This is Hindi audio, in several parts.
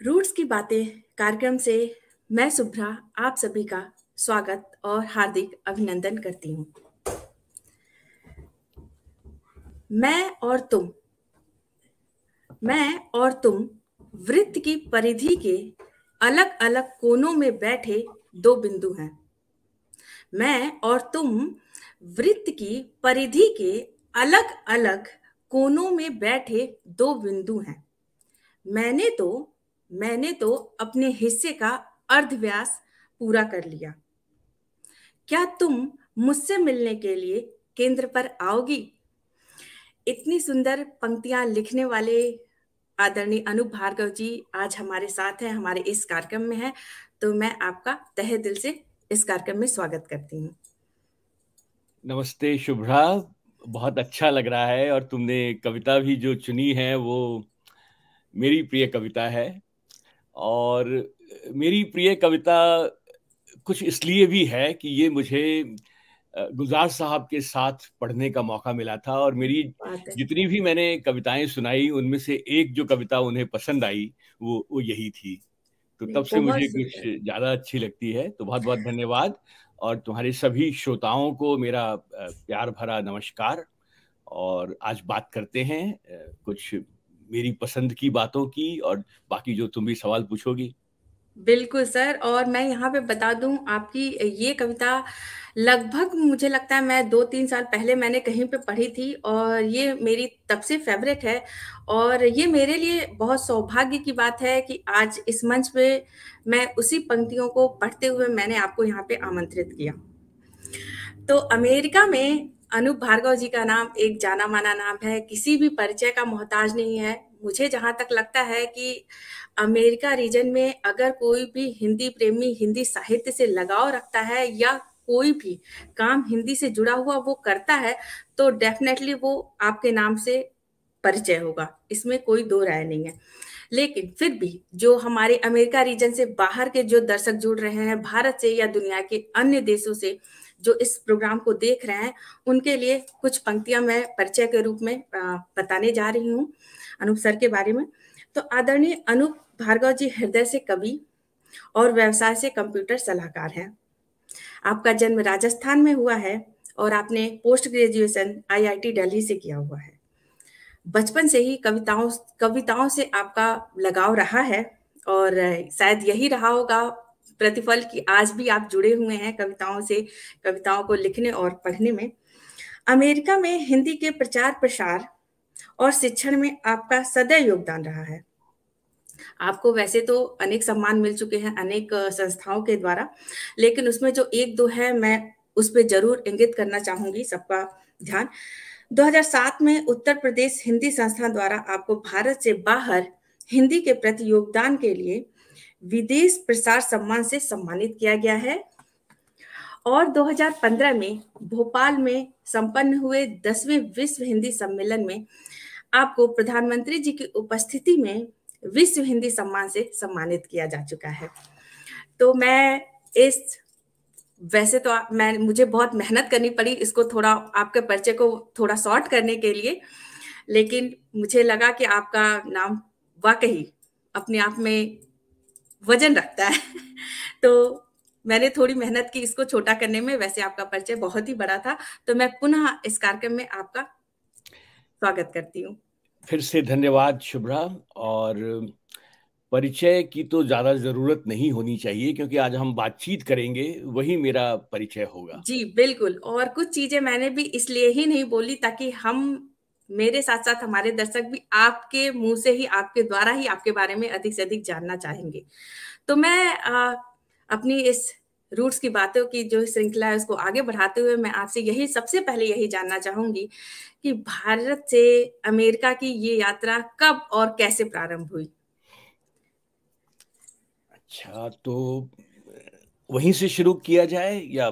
रूट्स की बातें कार्यक्रम से मैं शुभ्रा आप सभी का स्वागत और हार्दिक अभिनंदन करती हूँ। मैं और तुम मैं और तुम वृत्त की परिधि के अलग अलग कोनों में बैठे दो बिंदु हैं। मैं और तुम वृत्त की परिधि के अलग अलग कोनों में बैठे दो बिंदु हैं। मैंने तो मैंने तो अपने हिस्से का अर्धव्यास पूरा कर लिया। क्या तुम मुझसे मिलने के लिए केंद्र पर आओगी? इतनी सुंदर पंक्तियां लिखने वाले आदरणीय अनूप भार्गव जी आज हमारे साथ हैं, हमारे इस कार्यक्रम में हैं। तो मैं आपका तहे दिल से इस कार्यक्रम में स्वागत करती हूँ। नमस्ते शुभ्रा। बहुत अच्छा लग रहा है और तुमने कविता भी जो चुनी है वो मेरी प्रिय कविता है। और मेरी प्रिय कविता कुछ इसलिए भी है कि ये मुझे गुलजार साहब के साथ पढ़ने का मौका मिला था और मेरी बात है। जितनी भी मैंने कविताएं सुनाई उनमें से एक जो कविता उन्हें पसंद आई वो यही थी। तो नहीं, तब से बहुत मुझे कुछ सुंदर। ज्यादा अच्छी लगती है। तो बहुत बहुत धन्यवाद। और तुम्हारे सभी श्रोताओं को मेरा प्यार भरा नमस्कार। और आज बात करते हैं कुछ मेरी पसंद की बातों की और बाकी जो तुम भी सवाल पूछोगी। बिल्कुल सर, और मैं यहाँ पे बता दूं आपकी ये कविता लगभग मुझे लगता है मैं 2-3 साल पहले मैंने कहीं पे पढ़ी थी और ये मेरी तब से फेवरेट है। और ये मेरे लिए बहुत सौभाग्य की बात है कि आज इस मंच पे मैं उसी पंक्तियों को पढ़ते हुए मैंने आपको यहाँ पे आमंत्रित किया। तो अमेरिका में अनूप भार्गव जी का नाम एक जाना माना नाम है, किसी भी परिचय का मोहताज नहीं है। मुझे जहां तक लगता है कि अमेरिका रीजन में अगर कोई भी हिंदी प्रेमी हिंदी साहित्य से लगाव रखता है या कोई भी काम हिंदी से जुड़ा हुआ वो करता है तो डेफिनेटली वो आपके नाम से परिचय होगा, इसमें कोई दो राय नहीं है। लेकिन फिर भी जो हमारे अमेरिका रीजन से बाहर के जो दर्शक जुड़ रहे हैं, भारत से या दुनिया के अन्य देशों से जो इस प्रोग्राम को देख रहे हैं, उनके लिए कुछ पंक्तियां मैं परिचय के रूप में बताने जा रही हूँ अनूप सर के बारे में। तो आदरणीय अनूप भार्गव जी हृदय से कवि और व्यवसाय से कंप्यूटर सलाहकार हैं। आपका जन्म राजस्थान में हुआ है और आपने पोस्ट ग्रेजुएशन आईआईटी दिल्ली से किया हुआ है। बचपन से ही कविताओं कविताओं से आपका लगाव रहा है और शायद यही रहा होगा प्रतिफल कि आज भी आप जुड़े हुए हैं कविताओं से, कविताओं को लिखने और पढ़ने में। अमेरिका में हिंदी के प्रचार प्रसार और शिक्षण में आपका सदैव योगदान रहा है। आपको वैसे तो अनेक सम्मान मिल चुके हैं अनेक संस्थाओं के द्वारा, लेकिन उसमें जो एक दो है मैं उस पर जरूर इंगित करना चाहूंगी सबका ध्यान। 2007 में उत्तर प्रदेश हिंदी संस्थान द्वारा आपको भारत से बाहर हिंदी के प्रति योगदान के लिए विदेश प्रसार सम्मान से सम्मानित किया गया है। और 2015 में भोपाल में संपन्न हुए 10वें विश्व हिंदी सम्मेलन में आपको प्रधानमंत्री जी की उपस्थिति में विश्व हिंदी सम्मान से सम्मानित किया जा चुका है। तो मैं इस वैसे तो मैं मुझे बहुत मेहनत करनी पड़ी इसको थोड़ा आपके परिचय को थोड़ा शॉर्ट करने के लिए, लेकिन मुझे लगा कि आपका नाम वाकई अपने आप में वजन रखता है तो मैंने थोड़ी मेहनत की इसको छोटा करने में। वैसे आपका परिचय बहुत ही बड़ा था, तो मैं पुनः इस कार्यक्रम में आपका स्वागत करती हूँ। फिर से धन्यवाद शुभ्रा। और परिचय की तो ज्यादा जरूरत नहीं होनी चाहिए क्योंकि आज हम बातचीत करेंगे, वही मेरा परिचय होगा। जी बिल्कुल, और कुछ चीजें मैंने भी इसलिए ही नहीं बोली ताकि हम मेरे साथ साथ हमारे दर्शक भी आपके मुंह से ही आपके द्वारा ही आपके बारे में अधिक से अधिक जानना चाहेंगे। तो मैं अपनी इस रूट्स की बातों की जो श्रृंखला है उसको आगे बढ़ाते हुए मैं आपसे यही सबसे पहले यही जानना चाहूंगी कि भारत से अमेरिका की ये यात्रा कब और कैसे प्रारंभ हुई? अच्छा, तो वहीं से शुरू किया जाए या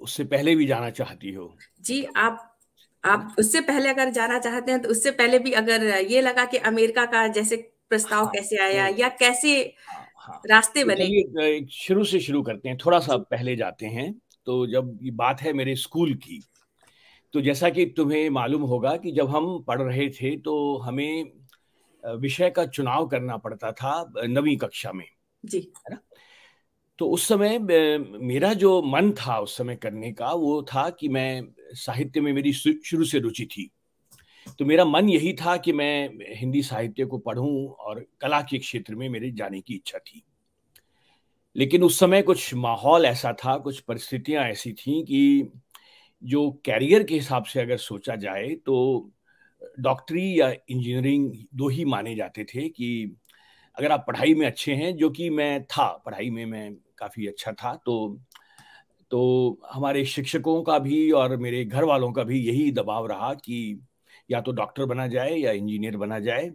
उससे पहले भी जाना चाहती हो? जी, आप उससे पहले अगर जाना चाहते हैं तो उससे पहले भी अगर ये लगा कि अमेरिका का जैसे प्रस्ताव हाँ, कैसे आया तो या कैसे हाँ, हाँ। रास्ते तो बने? चलिए शुरू से शुरू करते हैं, थोड़ा-सा जी, पहले जाते हैं। तो जब ये बात है मेरे स्कूल की, तो जैसा कि तुम्हें मालूम होगा कि जब हम पढ़ रहे थे तो हमें विषय का चुनाव करना पड़ता था 9वीं कक्षा में, जी। है ना? तो उस समय मेरा जो मन था उस समय करने का, वो था कि मैं साहित्य में मेरी शुरू से रुचि थी। तो मेरा मन यही था कि मैं हिंदी साहित्य को पढ़ूँ और कला के क्षेत्र में मेरे जाने की इच्छा थी। लेकिन उस समय कुछ माहौल ऐसा था, कुछ परिस्थितियाँ ऐसी थीं कि जो करियर के हिसाब से अगर सोचा जाए तो डॉक्टरी या इंजीनियरिंग 2 ही माने जाते थे कि अगर आप पढ़ाई में अच्छे हैं, जो कि मैं था, पढ़ाई में मैं काफ़ी अच्छा था, तो हमारे शिक्षकों का भी और मेरे घर वालों का भी यही दबाव रहा कि या तो डॉक्टर बना जाए या इंजीनियर बना जाए।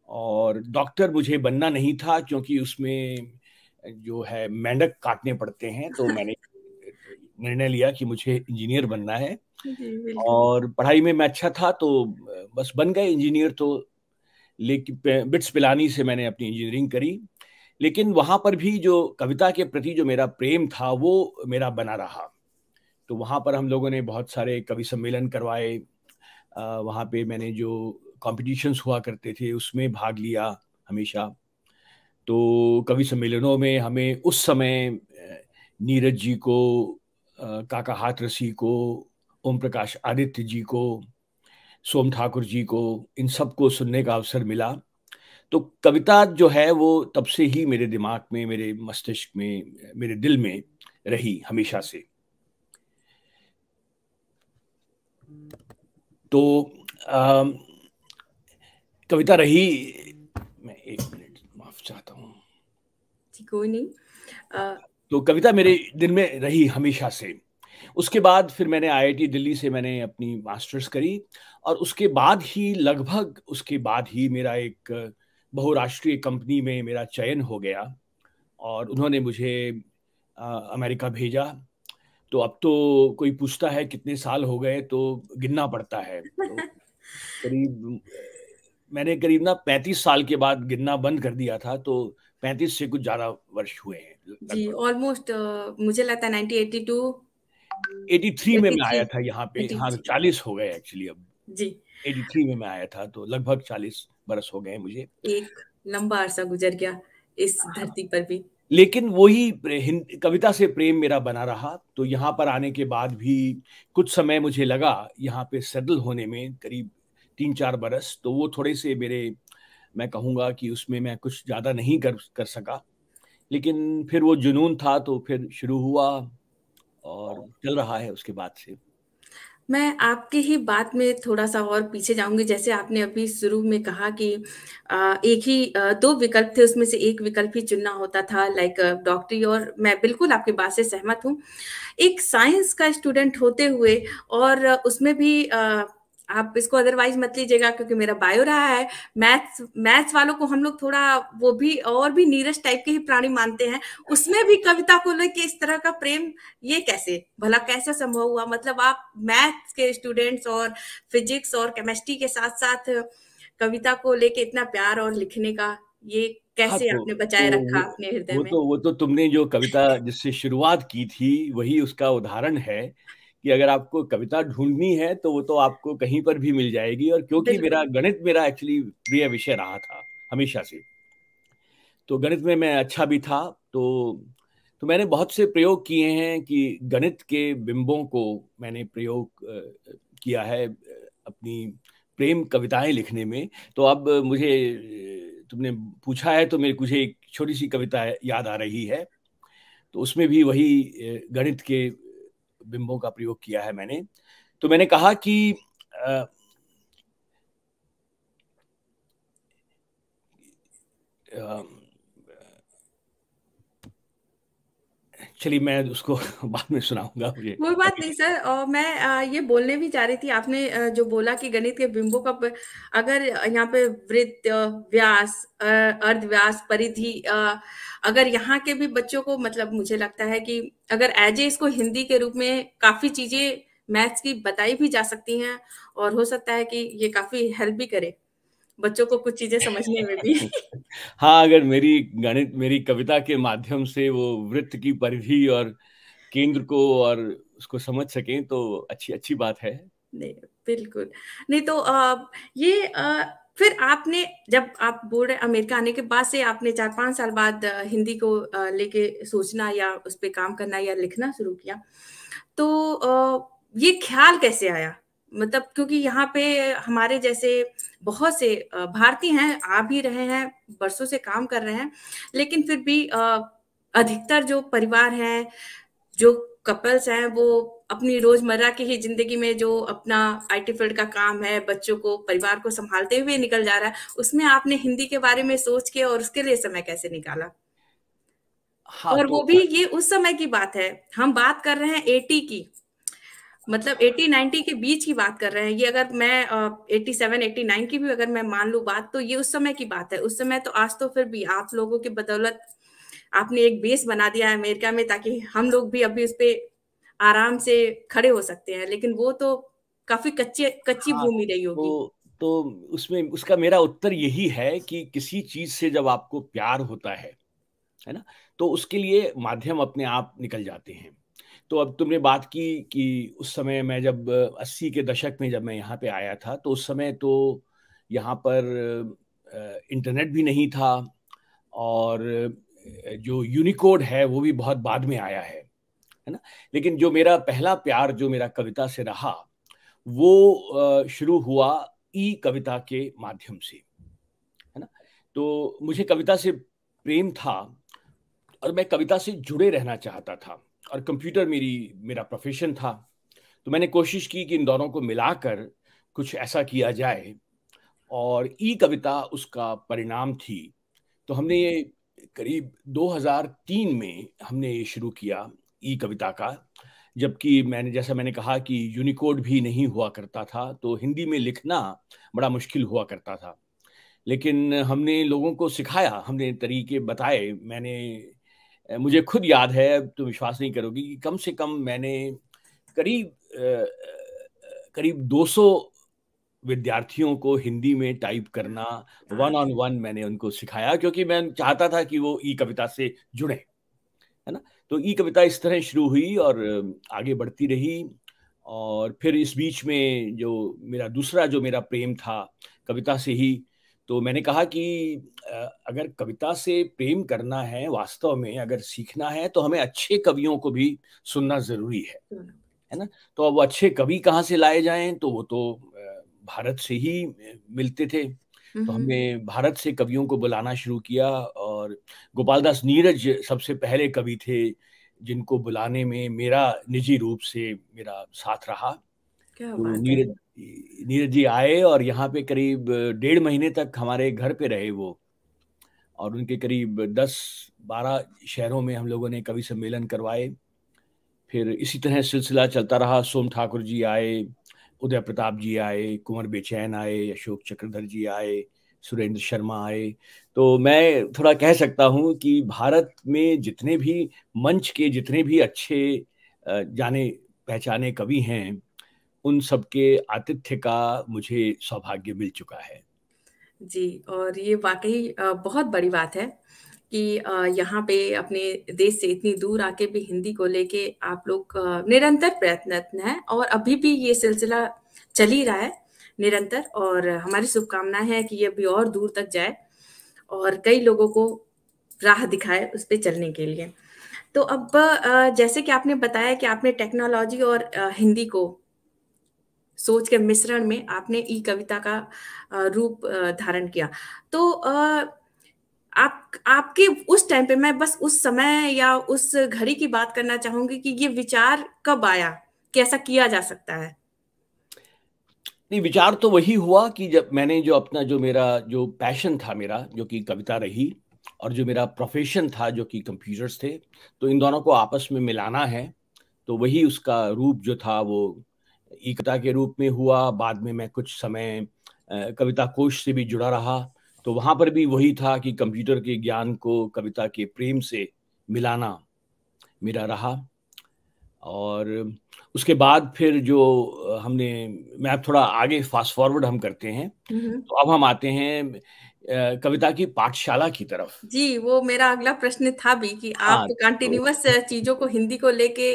और डॉक्टर मुझे बनना नहीं था क्योंकि उसमें जो है मेंढक काटने पड़ते हैं, तो मैंने निर्णय लिया कि मुझे इंजीनियर बनना है। जी, बिल्कुल। और पढ़ाई में मैं अच्छा था तो बस बन गए इंजीनियर। तो लेकिन बिट्स पिलानी से मैंने अपनी इंजीनियरिंग करी। लेकिन वहाँ पर भी जो कविता के प्रति जो मेरा प्रेम था वो मेरा बना रहा। तो वहाँ पर हम लोगों ने बहुत सारे कवि सम्मेलन करवाए। वहाँ पे मैंने जो कॉम्पिटिशन्स हुआ करते थे उसमें भाग लिया हमेशा। तो कवि सम्मेलनों में हमें उस समय नीरज जी को, काका हाथरसी को, ओम प्रकाश आदित्य जी को, सोम ठाकुर जी को, इन सबको सुनने का अवसर मिला। तो कविता जो है वो तब से ही मेरे दिमाग में, मेरे मस्तिष्क में, मेरे दिल में रही हमेशा से। तो अम, कविता रही। मैं 1 मिनट माफ़ चाहता हूँ। जी, कोई नहीं। तो कविता मेरे दिल में रही हमेशा से। उसके बाद फिर मैंने आईआईटी दिल्ली से मैंने अपनी मास्टर्स करी और उसके बाद ही, लगभग उसके बाद ही मेरा एक बहुराष्ट्रीय कंपनी में मेरा चयन हो गया और उन्होंने मुझे अमेरिका भेजा। तो अब तो कोई पूछता है कितने साल हो गए तो गिनना पड़ता है। तो करीब मैंने करीब ना 35 साल के बाद गिनना बंद कर दिया था, तो 35 से कुछ ज़्यादा वर्ष हुए हैं जी, लगभग। ऑलमोस्ट मुझे लगता है 1982, 83 में मैं 83, आया था यहाँ पे। हाँ, 83। 40 हो गए एक्चुअली अब। जी, 83 में मैं आया था, तो लगभग 40 बरस हो गए मुझे। एक लंबा अरसा गुज़र गया इस हाँ, धरती पर भी। लेकिन वही कविता से प्रेम मेरा बना रहा। तो यहाँ पर आने के बाद भी कुछ समय मुझे लगा यहाँ पे सेटल होने में, करीब 3-4 बरस। तो वो थोड़े से मेरे, मैं कहूँगा कि उसमें मैं कुछ ज़्यादा नहीं कर कर सका। लेकिन फिर वो जुनून था तो फिर शुरू हुआ और चल रहा है उसके बाद से। मैं आपकी ही बात में थोड़ा-सा और पीछे जाऊँगी, जैसे आपने अभी शुरू में कहा कि एक ही 2 विकल्प थे, उसमें से एक विकल्प ही चुनना होता था, लाइक डॉक्टरी, और मैं बिल्कुल आपकी बात से सहमत हूँ। एक साइंस का स्टूडेंट होते हुए, और उसमें भी आप इसको अदरवाइज़ मत लीजिएगा क्योंकि मेरा बायो रहा है। मैथ्स मैथ्स वालों को हम लोग थोड़ा वो भी और भी नीरस टाइप के ही प्राणी मानते हैं। उसमें भी कविता को लेके इस तरह का प्रेम, ये कैसे? भला कैसे संभव हुआ? मतलब आप मैथ्स के स्टूडेंट्स और फिज़िक्स और केमिस्ट्री के साथ-साथ कविता को लेके इतना प्यार और लिखने का, ये हाँ, कैसे आपने तो बचाए रखा वो अपने हृदय वो में? तो वो तो तुमने जो कविता जिससे शुरुआत की थी, वही उसका उदाहरण है कि अगर आपको कविता ढूँढनी है, तो वो तो आपको कहीं पर भी मिल जाएगी। और क्योंकि मेरा बिल्कुल। गणित मेरा एक्चुअली प्रिय विषय रहा था, हमेशा से। तो गणित में मैं अच्छा भी था। तो मैंने बहुत से प्रयोग किए हैं कि गणित के बिंबों को मैंने प्रयोग किया है अपनी प्रेम कविताएँ लिखने में। तो अब मुझे तुमने पूछा है तो मुझे एक छोटी-सी कविता याद आ रही है। तो उसमें भी वही गणित के बिंबों का प्रयोग किया है मैंने। तो मैंने कहा कि अ, अ, चलिए मैं उसको बाद में सुनाऊँगा मुझे कोई बात अभी। नहीं सर, और मैं ये बोलने भी जा रही थी, आपने जो बोला कि गणित के बिंबों का अगर यहाँ पे वृत्त, व्यास, अर्धव्यास, परिधि, अगर यहाँ के भी बच्चों को, मतलब मुझे लगता है कि अगर एज ए इसको हिंदी के रूप में काफी चीजें मैथ्स की बताई भी जा सकती हैं, और हो सकता है कि ये काफी हेल्प भी करे बच्चों को कुछ चीजें समझने में भी। हाँ, अगर मेरी कविता के माध्यम से वो वृत्त की परिधि और केंद्र को और उसको समझ सकें तो अच्छी अच्छी बात है। नहीं, बिल्कुल। नहीं तो ये फिर आपने, जब आप बोल रहे अमेरिका आने के बाद से आपने 4-5 साल बाद हिंदी को लेके सोचना या उस पे काम करना या लिखना शुरू किया, तो ये ख्याल कैसे आया? मतलब क्योंकि यहाँ पे हमारे जैसे बहुत से भारतीय हैं, आ भी रहे हैं, बरसों से काम कर रहे हैं, लेकिन फिर भी अधिकतर जो परिवार हैं, जो कपल्स हैं, वो अपनी रोजमर्रा की ही जिंदगी में जो अपना आईटी फील्ड का काम है, बच्चों को, परिवार को संभालते हुए निकल जा रहा है, उसमें आपने हिंदी के बारे में सोच के और उसके लिए समय कैसे निकाला? हाँ, और वो तो भी ये उस समय की बात है, हम बात कर रहे हैं 80 की, मतलब 80-90 के बीच की बात कर रहे हैं। ये अगर मैं 87-89 की भी अगर मैं मान लूं बात, तो ये उस समय की बात है। उस समय तो, आज तो फिर भी आप लोगों की बदौलत आपने एक बेस बना दिया है अमेरिका में, ताकि हम लोग भी अभी उस पे आराम से खड़े हो सकते हैं, लेकिन वो तो काफी कच्चे कच्ची हाँ, भूमि रही होगी। तो उसमें उसका मेरा उत्तर यही है कि किसी चीज़ से जब आपको प्यार होता है ना? तो उसके लिए माध्यम अपने आप निकल जाते हैं। तो अब तुमने बात की कि उस समय मैं जब 80 के दशक में जब मैं यहाँ पे आया था, तो उस समय तो यहाँ पर इंटरनेट भी नहीं था और जो यूनिकोड है वो भी बहुत बाद में आया है ना? लेकिन जो मेरा पहला प्यार जो मेरा कविता से रहा, वो शुरू हुआ ई-कविता के माध्यम से, है ना? तो मुझे कविता से प्रेम था और मैं कविता से जुड़े रहना चाहता था और कंप्यूटर मेरा प्रोफ़ेशन था। तो मैंने कोशिश की कि इन दोनों को मिलाकर कुछ ऐसा किया जाए और ई-कविता उसका परिणाम थी। तो हमने ये करीब 2003 में हमने ये शुरू किया ई-कविता का, जबकि मैंने कहा कि यूनिकोड भी नहीं हुआ करता था, तो हिंदी में लिखना बड़ा मुश्किल हुआ करता था। लेकिन हमने लोगों को सिखाया, हमने तरीके बताए, मुझे खुद याद है, अब तो विश्वास नहीं करोगी कि कम से कम मैंने करीब करीब 200 विद्यार्थियों को हिंदी में टाइप करना वन ऑन वन मैंने उनको सिखाया क्योंकि मैं चाहता था कि वो ई-कविता से जुड़ें, है ना? तो ई-कविता इस तरह शुरू हुई और आगे बढ़ती रही और फिर इस बीच में जो मेरा प्रेम था कविता से ही, तो मैंने कहा कि अगर कविता से प्रेम करना है वास्तव में अगर सीखना है तो हमें अच्छे कवियों को भी सुनना ज़रूरी है ना? तो अब वो अच्छे कवि कहाँ से लाए जाएँ तो वो तो भारत से ही मिलते थे। तो हम्म। हमने भारत से कवियों को बुलाना शुरू किया और गोपाल दास नीरज सबसे पहले कवि थे, जिनको बुलाने में मेरा निजी रूप से मेरा साथ रहा। क्या तो बात है। नीरज जी आए और यहाँ पे करीब 1.5 महीने तक हमारे घर पे रहे वो और उनके करीब 10-12 शहरों में हम लोगों ने कवि सम्मेलन करवाए। फिर इसी तरह सिलसिला चलता रहा, सोम ठाकुर जी आए, उदय प्रताप जी आए, कुँवर बेचैन आए, अशोक चक्रधर जी आए, सुरेंद्र शर्मा आए। तो मैं थोड़ा कह सकता हूँ कि भारत में जितने भी मंच के जितने भी अच्छे जाने-पहचाने कवि हैं, उन सबके आतिथ्य का मुझे सौभाग्य मिल चुका है। जी, और ये वाक़ई बहुत बड़ी बात है कि यहाँ पे अपने देश से इतनी दूर आके भी हिंदी को लेके आप लोग निरंतर प्रयत्नरत हैं, और अभी भी ये सिलसिला चल ही रहा है निरंतर, और हमारी शुभकामनाएँ हैं कि ये अभी और दूर तक जाए और कई लोगों को राह दिखाए उस पे चलने के लिए। तो अब जैसे कि आपने बताया कि आपने टेक्नोलॉजी और हिंदी को सोच के मिश्रण में आपने ई-कविता का रूप धारण किया। तो आप आपके उस टाइम पे, मैं बस उस समय या उस घड़ी की बात करना चाहूँगी कि ये विचार कब आया कि ऐसा किया जा सकता है? नहीं, विचार तो वही हुआ कि जब मैंने जो मेरा जो पैशन था मेरा, जो कि कविता रही और जो मेरा प्रोफ़ेशन था, जो कि कंप्यूटर्स थे, तो इन दोनों को आपस में मिलाना है। तो वही उसका रूप जो था वो एकता के रूप में हुआ। बाद में मैं कुछ समय कविता कोश से भी जुड़ा रहा, तो वहाँ पर भी वही था कि कंप्यूटर के ज्ञान को कविता के प्रेम से मिलाना मेरा रहा। और उसके बाद फिर हमने मैं अब थोड़ा आगे फ़ास्ट फ़ॉरवर्ड हम करते हैं। हुँ, हुँ। तो अब हम आते हैं कविता की पाठशाला की तरफ। जी, वो मेरा अगला प्रश्न था भी कि आप हाँ, तो कंटीन्यूअस चीज़ों को, हिंदी को लेके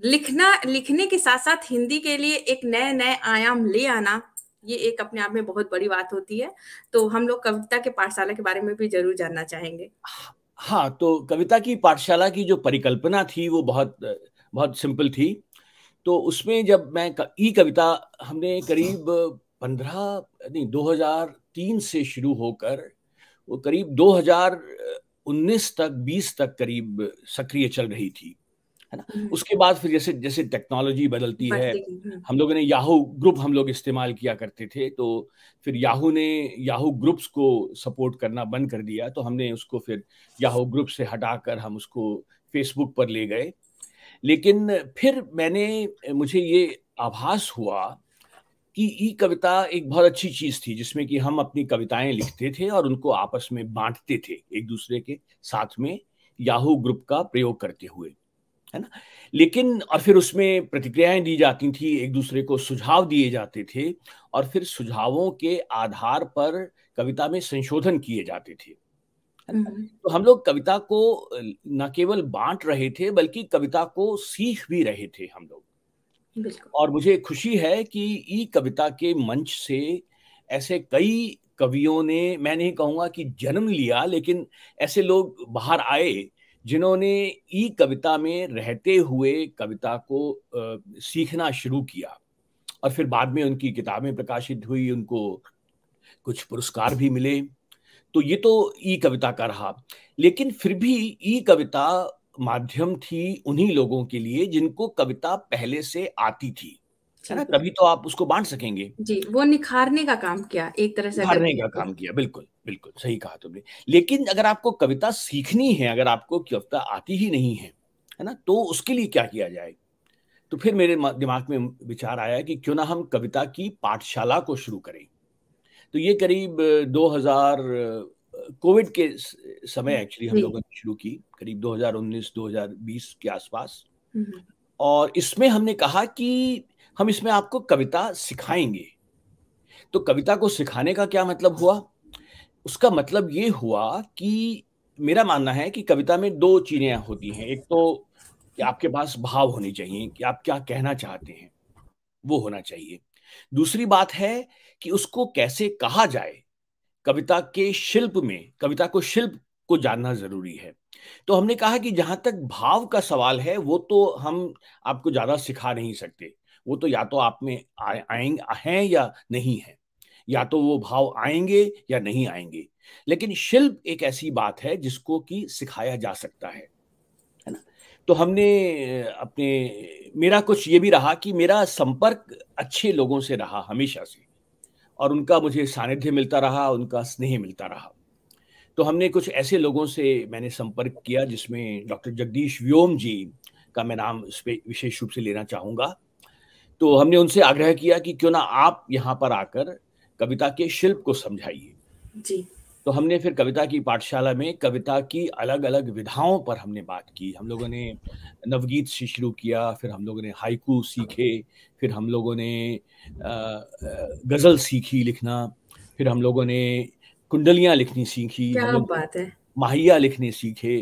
लिखने के साथ-साथ हिंदी के लिए एक नए-नए आयाम ले आना, ये एक अपने आप में बहुत बड़ी बात होती है। तो हम लोग कविता के पाठशाला के बारे में भी ज़रूर जानना चाहेंगे। हाँ, तो कविता की पाठशाला की जो परिकल्पना थी वो बहुत बहुत सिंपल थी। तो उसमें जब मैं ई कविता हमने करीब 15 नहीं 2003 से शुरू होकर वो करीब 2019 तक 20 तक करीब सक्रिय चल रही थी, है ना? हुँ, उसके बाद फिर जैसे जैसे टेक्नोलॉजी बदलती है, बढ़ती गई। हुँ, हम लोगों ने याहू ग्रुप हम लोग इस्तेमाल किया करते थे, तो फिर याहू ने याहू ग्रुप्स को सपोर्ट करना बंद कर दिया, तो हमने उसको फिर याहू ग्रुप से हटाकर हम उसको फेसबुक पर ले गए। लेकिन फिर मुझे ये आभास हुआ कि ई कविता एक बहुत अच्छी चीज़ थी, जिसमें कि हम अपनी कविताएँ लिखते थे और उनको आपस में बाँटते थे, एक-दूसरे के साथ में याहू ग्रुप का प्रयोग करते हुए, है ना? लेकिन और फिर उसमें प्रतिक्रियाएँ दी जाती थी, एक-दूसरे को सुझाव दिए जाते थे और फिर सुझावों के आधार पर कविता में संशोधन किए जाते थे, है हुँ, ना? तो हम लोग कविता को न केवल बाँट रहे थे, बल्कि कविता को सीख भी रहे थे हम लोग। बिल्कुल। और मुझे खुशी है कि ई कविता के मंच से ऐसे कई कवियों ने, मैं नहीं कहूँगा कि जन्म लिया, लेकिन ऐसे लोग बाहर आए जिन्होंने ई कविता में रहते हुए कविता को सीखना शुरू किया और फिर बाद में उनकी किताबें प्रकाशित हुई, उनको कुछ पुरस्कार भी मिले। तो ये तो ई कविता का रहा। लेकिन फिर भी ई कविता माध्यम थी उन्हीं लोगों के लिए जिनको कविता पहले से आती थी, है जी, ना? तभी तो आप उसको बाँट सकेंगे। जी, वो निखारने का काम किया, एक तरह से अगर उभारने कहें का तो। काम किया, बिल्कुल, बिल्कुल, सही कहा तुमने। लेकिन अगर आपको कविता सीखनी है, अगर आपको कविता आती ही नहीं है ना? तो उसके लिए क्या किया जाए? तो फिर मेरे दिमाग में विचार आया कि क्यों ना हम कविता की पाठशाला को शुरू करें। तो ये करीब 2000 कोविड के समय हुँ, एक्चुअली हम जी। लोगों ने शुरू की, करीब 2019-2020 के आसपास। हुँ, हुँ। और इसमें हमने कहा कि हम इसमें आपको कविता सिखाएँगे। तो कविता को सिखाने का क्या मतलब हुआ? उसका मतलब ये हुआ कि मेरा मानना है कि कविता में 2 चीज़ें होती हैं। एक तो कि आपके पास भाव होने चाहिए कि आप क्या कहना चाहते हैं, वो होना चाहिए। दूसरी बात है कि उसको कैसे कहा जाए। कविता के शिल्प में कविता को शिल्प को जानना ज़रूरी है। तो हमने कहा कि जहाँ तक भाव का सवाल है, वो तो हम आपको ज़्यादा सिखा नहीं सकते। वो तो या तो आप में हैं या नहीं हैं। या तो वो भाव आएँगे या नहीं आएँगे। लेकिन शिल्प एक ऐसी बात है जिसको कि सिखाया जा सकता है ना? तो हमने मेरा कुछ ये भी रहा कि मेरा संपर्क अच्छे लोगों से रहा हमेशा से और उनका मुझे सानिध्य मिलता रहा, उनका स्नेह मिलता रहा। तो हमने कुछ ऐसे लोगों से मैंने संपर्क किया जिसमें डॉक्टर जगदीश व्योम जी का मैं नाम इसपे विशेष रूप से लेना चाहूँगा। तो हमने उनसे आग्रह किया कि क्यों ना आप यहाँ पर आकर कविता के शिल्प को समझाइए। जी। तो हमने फिर कविता की पाठशाला में कविता की अलग-अलग विधाओं पर हमने बात की। हम लोगों ने नवगीत से शुरू किया, फिर हम लोगों ने हाइकू सीखे, फिर हम लोगों ने गज़ल सीखी लिखना, फिर हम लोगों ने कुंडलियाँ लिखनी सीखी, हम क्या लोग बात है! माहिया लिखने सीखे,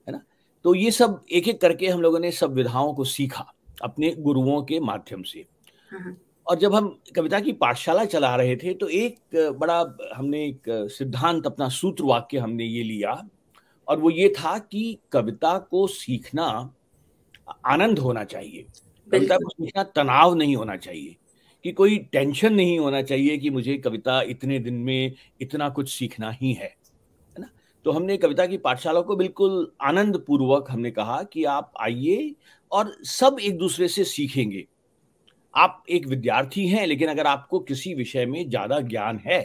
है ना? तो ये सब एक-एक करके हम लोगों ने सब विधाओं को सीखा, अपने गुरुओं के माध्यम से। हाँ, हाँ। और जब हम कविता की पाठशाला चला रहे थे तो हमने एक सिद्धांत अपना सूत्र वाक्य हमने ये लिया और वो ये था कि कविता को सीखना आनंद होना चाहिए। कविता बिल्कुल, को सीखना तनाव नहीं होना चाहिए, कि कोई टेंशन नहीं होना चाहिए कि मुझे कविता इतने दिन में इतना कुछ सीखना ही है ना? तो हमने कविता की पाठशाला को बिल्कुल आनंद पूर्वक हमने कहा कि आप आइए और सब एक-दूसरे से सीखेंगे। आप एक विद्यार्थी हैं, लेकिन अगर आपको किसी विषय में ज़्यादा ज्ञान है,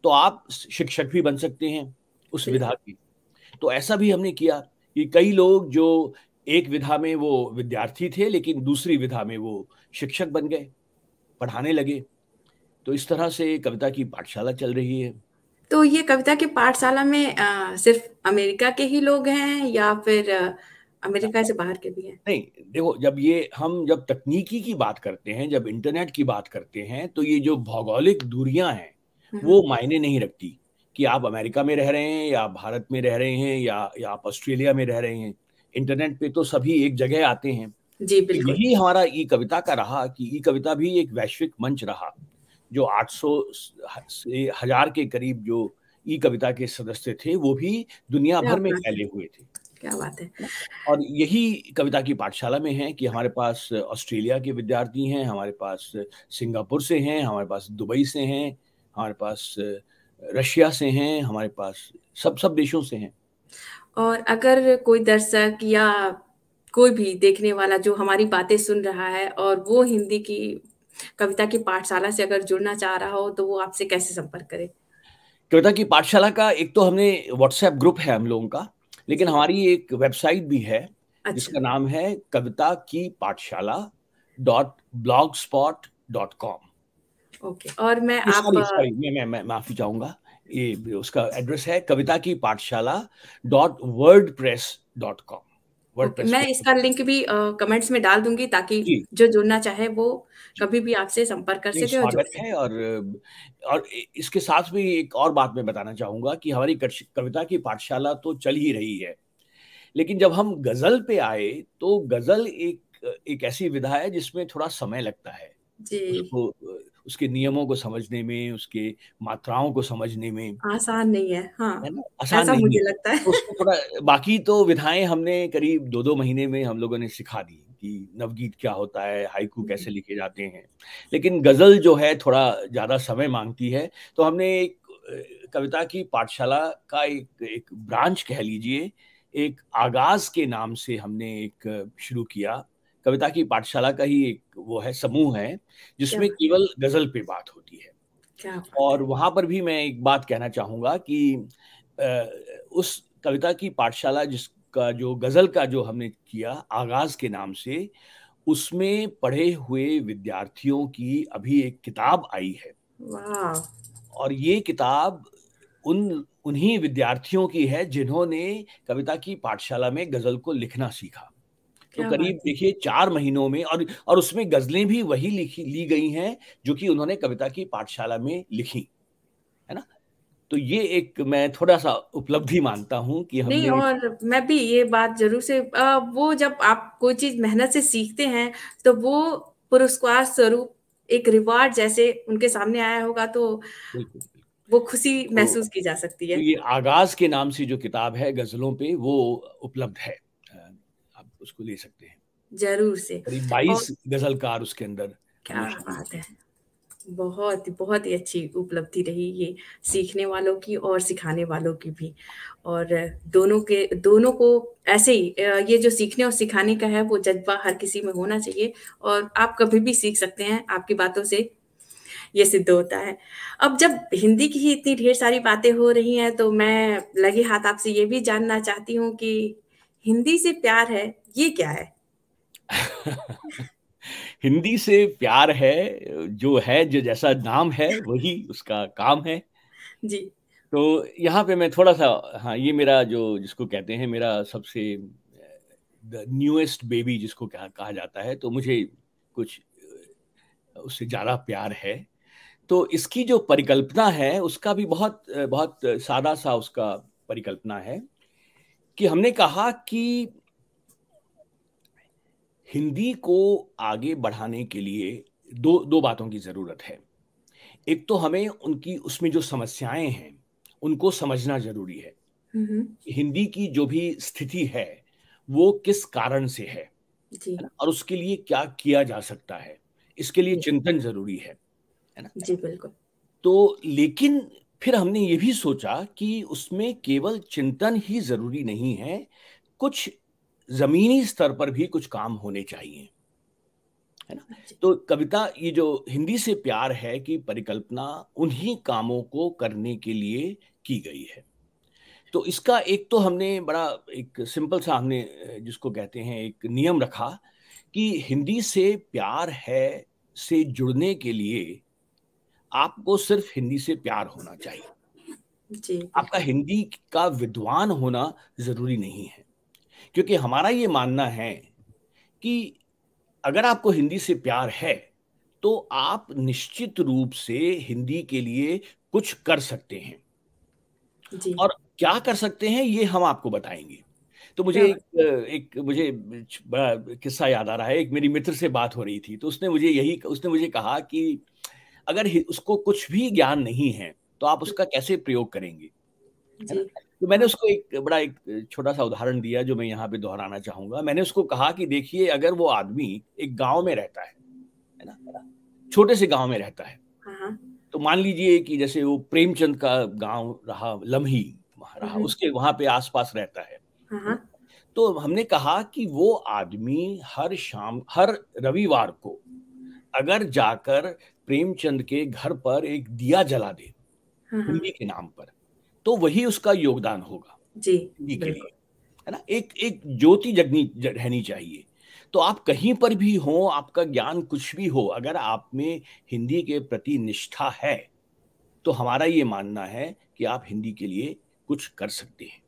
तो आप शिक्षक भी बन सकते हैं उस विधा बिल्कुल। के। तो ऐसा भी हमने किया कि कई लोग जो एक विधा में वो विद्यार्थी थे, लेकिन दूसरी विधा में वो शिक्षक बन गए, पढ़ाने लगे। तो इस तरह से कविता की पाठशाला चल रही है। तो ये कविता की पाठशाला में सिर्फ़ अमेरिका के ही लोग हैं या फिर अमेरिका से बाहर के भी हैं? नहीं, देखो जब तकनीकी की बात करते हैं, जब इंटरनेट की बात करते हैं, तो ये जो भौगोलिक दूरियाँ हैं, हुँ, हुँ। वो मायने नहीं रखती कि आप अमेरिका में रह रहे हैं या आप भारत में रह रहे हैं या आप ऑस्ट्रेलिया में रह रहे हैं। इंटरनेट पे तो सभी एक जगह आते हैं। जी, तो बिल्कुल। यही हमारा ई कविता का रहा कि ई कविता भी एक वैश्विक मंच रहा, जो 800 से 1000 के करीब जो ई कविता के सदस्य थे, वो भी दुनिया क्या भर में बात है! फैले हुए थे। क्या बात है! और यही कविता की पाठशाला में है कि हमारे पास ऑस्ट्रेलिया के विद्यार्थी हैं, हमारे पास सिंगापुर से हैं, हमारे पास दुबई से हैं, हमारे पास रशिया से हैं, हमारे पास सब देशों से हैं। और अगर कोई दर्शक या कोई भी देखने वाला जो हमारी बातें सुन रहा है और वो हिंदी की कविता की पाठशाला से अगर जुड़ना चाह रहा हो, तो वो आपसे कैसे संपर्क करे? कविता की पाठशाला का एक तो हमने व्हाट्सएप ग्रुप है हम लोगों का, लेकिन जी, हमारी एक वेबसाइट भी है, अच्छा, जिसका नाम है कविता की पाठशाला .blogspot.com। ओके और मैं ये आप सॉरी सॉरी मैं माफ़ी चाहूँगा। ये उसका एड्रेस है कविता की पाठशाला .wordpress.com। ओके, वर्डप्रेस मैं पे इसका लिंक भी कमेंट्स में डाल दूँगी ताकि जी, जो जुड़ना चाहे वो जी। कभी भी आपसे संपर्क कर नहीं, सके और जुड़ स्वागत है। सके। और इसके साथ भी एक और बात मैं बताना चाहूँगा कि हमारी कविता की पाठशाला तो चल ही रही है। लेकिन जब हम गज़ल पे आए, तो गज़ल एक ऐसी विधा है जिसमें थोड़ा समय लगता है। जी, उसको उसके नियमों को समझने में, उसके मात्राओं को समझने में, आसान नहीं है, है हाँ, ना? आसान ऐसा नहीं है। मुझे लगता तो है। उसको थोड़ा बाकी तो विधाएँ हमने करीब 2-2 महीने में हम लोगों ने सिखा दी कि नवगीत क्या होता है, हाइकू जी, कैसे लिखे जाते हैं। लेकिन गज़ल जो है थोड़ा ज़्यादा समय माँगती है, तो हमने एक कविता की पाठशाला का एक एक ब्रांच कह लीजिए, एक आगाज़ के नाम से हमने एक शुरू किया। कविता की पाठशाला का ही एक वो है, समूह है, क्या जिसमें केवल गज़ल पे बात होती है। क्या बात और है! वहाँ पर भी मैं एक बात कहना चाहूँगा कि अ, उस कविता की पाठशाला जिसका जो गज़ल का जो हमने किया आगाज़ के नाम से, उसमें पढ़े हुए विद्यार्थियों की अभी एक किताब आई है। वाह! और ये किताब उन्हीं विद्यार्थियों की है जिन्होंने कविता की पाठशाला में गज़ल को लिखना सीखा। तो क्या करीब बात है! देखिए 4 महीनों में और उसमें गज़लें भी वही लिखी ली गई हैं, जो कि उन्होंने कविता की पाठशाला में लिखी, है ना? तो ये एक मैं थोड़ा-सा उपलब्धि मानता हूँ कि नहीं हमने और मैं भी ये बात ज़रूर से वो जब आप कोई चीज़ मेहनत से सीखते हैं, तो वो पुरस्कार स्वरूप एक रिवार्ड जैसे उनके सामने आया होगा, तो बिल्कुल, बिल्कुल। वो खुशी तो महसूस की जा सकती तो है। ये आगाज़ के नाम से जो किताब है गज़लों पे वो उपलब्ध है। आप उसको ले सकते हैं। ज़रूर से करीब और 22 गज़लकार उसके अंदर क्या हमने शामिल बात किए है! हैं। बहुत ही अच्छी उपलब्धि रही ये सीखने वालों की और सिखाने वालों की भी। और दोनों को ऐसे ही ये जो सीखने और सिखाने का है वो जज़्बा हर किसी में होना चाहिए और आप कभी भी सीख सकते हैं, आपकी बातों से ये सिद्ध होता है। अब जब हिंदी की ही इतनी ढेर सारी बातें हो रही हैं तो मैं लगे हाथ आपसे ये भी जानना चाहती हूँ कि हिंदी से प्यार है, ये क्या है? हिंदी से प्यार है, जो जैसा नाम है वही उसका काम है। जी। तो यहाँ पे मैं थोड़ा-सा हाँ, ये मेरा जो जिसको कहते हैं मेरा सबसे द न्यूएस्ट बेबी जिसको कहा कहा जाता है, तो मुझे कुछ उससे ज़्यादा प्यार है। तो इसकी जो परिकल्पना है, उसका भी बहुत सादा-सा उसका परिकल्पना है कि हमने कहा कि हिंदी को आगे बढ़ाने के लिए 2 बातों की ज़रूरत है। एक तो हमें उनकी उसमें जो समस्याएँ हैं, उनको समझना ज़रूरी है। हुँ, हुँ। हिंदी की जो भी स्थिति है, वो किस कारण से जी, है ना? और उसके लिए क्या किया जा सकता है? इसके लिए जी, चिंतन ज़रूरी है ना? जी, बिल्कुल। तो लेकिन फिर हमने ये भी सोचा कि उसमें केवल चिंतन ही ज़रूरी नहीं है, कुछ ज़मीनी स्तर पर भी कुछ काम होने चाहिए, है ना? जी, तो कविता ये जो हिंदी से प्यार है की परिकल्पना उन्हीं कामों को करने के लिए की गई है। तो इसका एक तो हमने बड़ा एक सिंपल सा हमने जिसको कहते हैं एक नियम रखा कि हिंदी से प्यार है से जुड़ने के लिए आपको सिर्फ हिंदी से प्यार होना चाहिए। जी, आपका बिल्कुल। हिंदी का विद्वान होना ज़रूरी नहीं है। क्योंकि हमारा ये मानना है कि अगर आपको हिंदी से प्यार है, तो आप निश्चित रूप से हिंदी के लिए कुछ कर सकते हैं। जी, और क्या कर सकते हैं ये हम आपको बताएँगे। तो मुझे क्या एक मुझे बड़ा किस्सा याद आ रहा है। एक मेरी मित्र से बात हो रही थी, तो उसने मुझे कहा कि अगर उसको कुछ भी ज्ञान नहीं है तो आप उसका कैसे प्रयोग करेंगे, है जी। ना? तो मैंने हाँ। उसको एक छोटा सा उदाहरण दिया जो मैं यहाँ पे दोहराना चाहूंगा। मैंने उसको कहा कि देखिए, अगर वो आदमी एक गांव में रहता है ना, छोटे से गांव में रहता है, हाँ, हाँ। तो मान लीजिए कि जैसे वो प्रेमचंद का गांव रहा, लम्ही वहाँ हुँ, रहा, हुँ। उसके वहां पे आसपास रहता हाँ, है ना? हाँ। तो हमने कहा कि वो आदमी हर रविवार को अगर जाकर प्रेमचंद के घर पर एक दिया जला दे हाँ, हिंदी हाँ। के नाम पर, तो वही उसका योगदान होगा जी, हिंदी के बिल्कुल। लिए, है ना? एक एक ज्योति रहनी चाहिए। तो आप कहीं पर भी हो, आपका ज्ञान कुछ भी हो, अगर आप में हिंदी के प्रति निष्ठा है, तो हमारा ये मानना है कि आप हिंदी के लिए कुछ कर सकते हैं।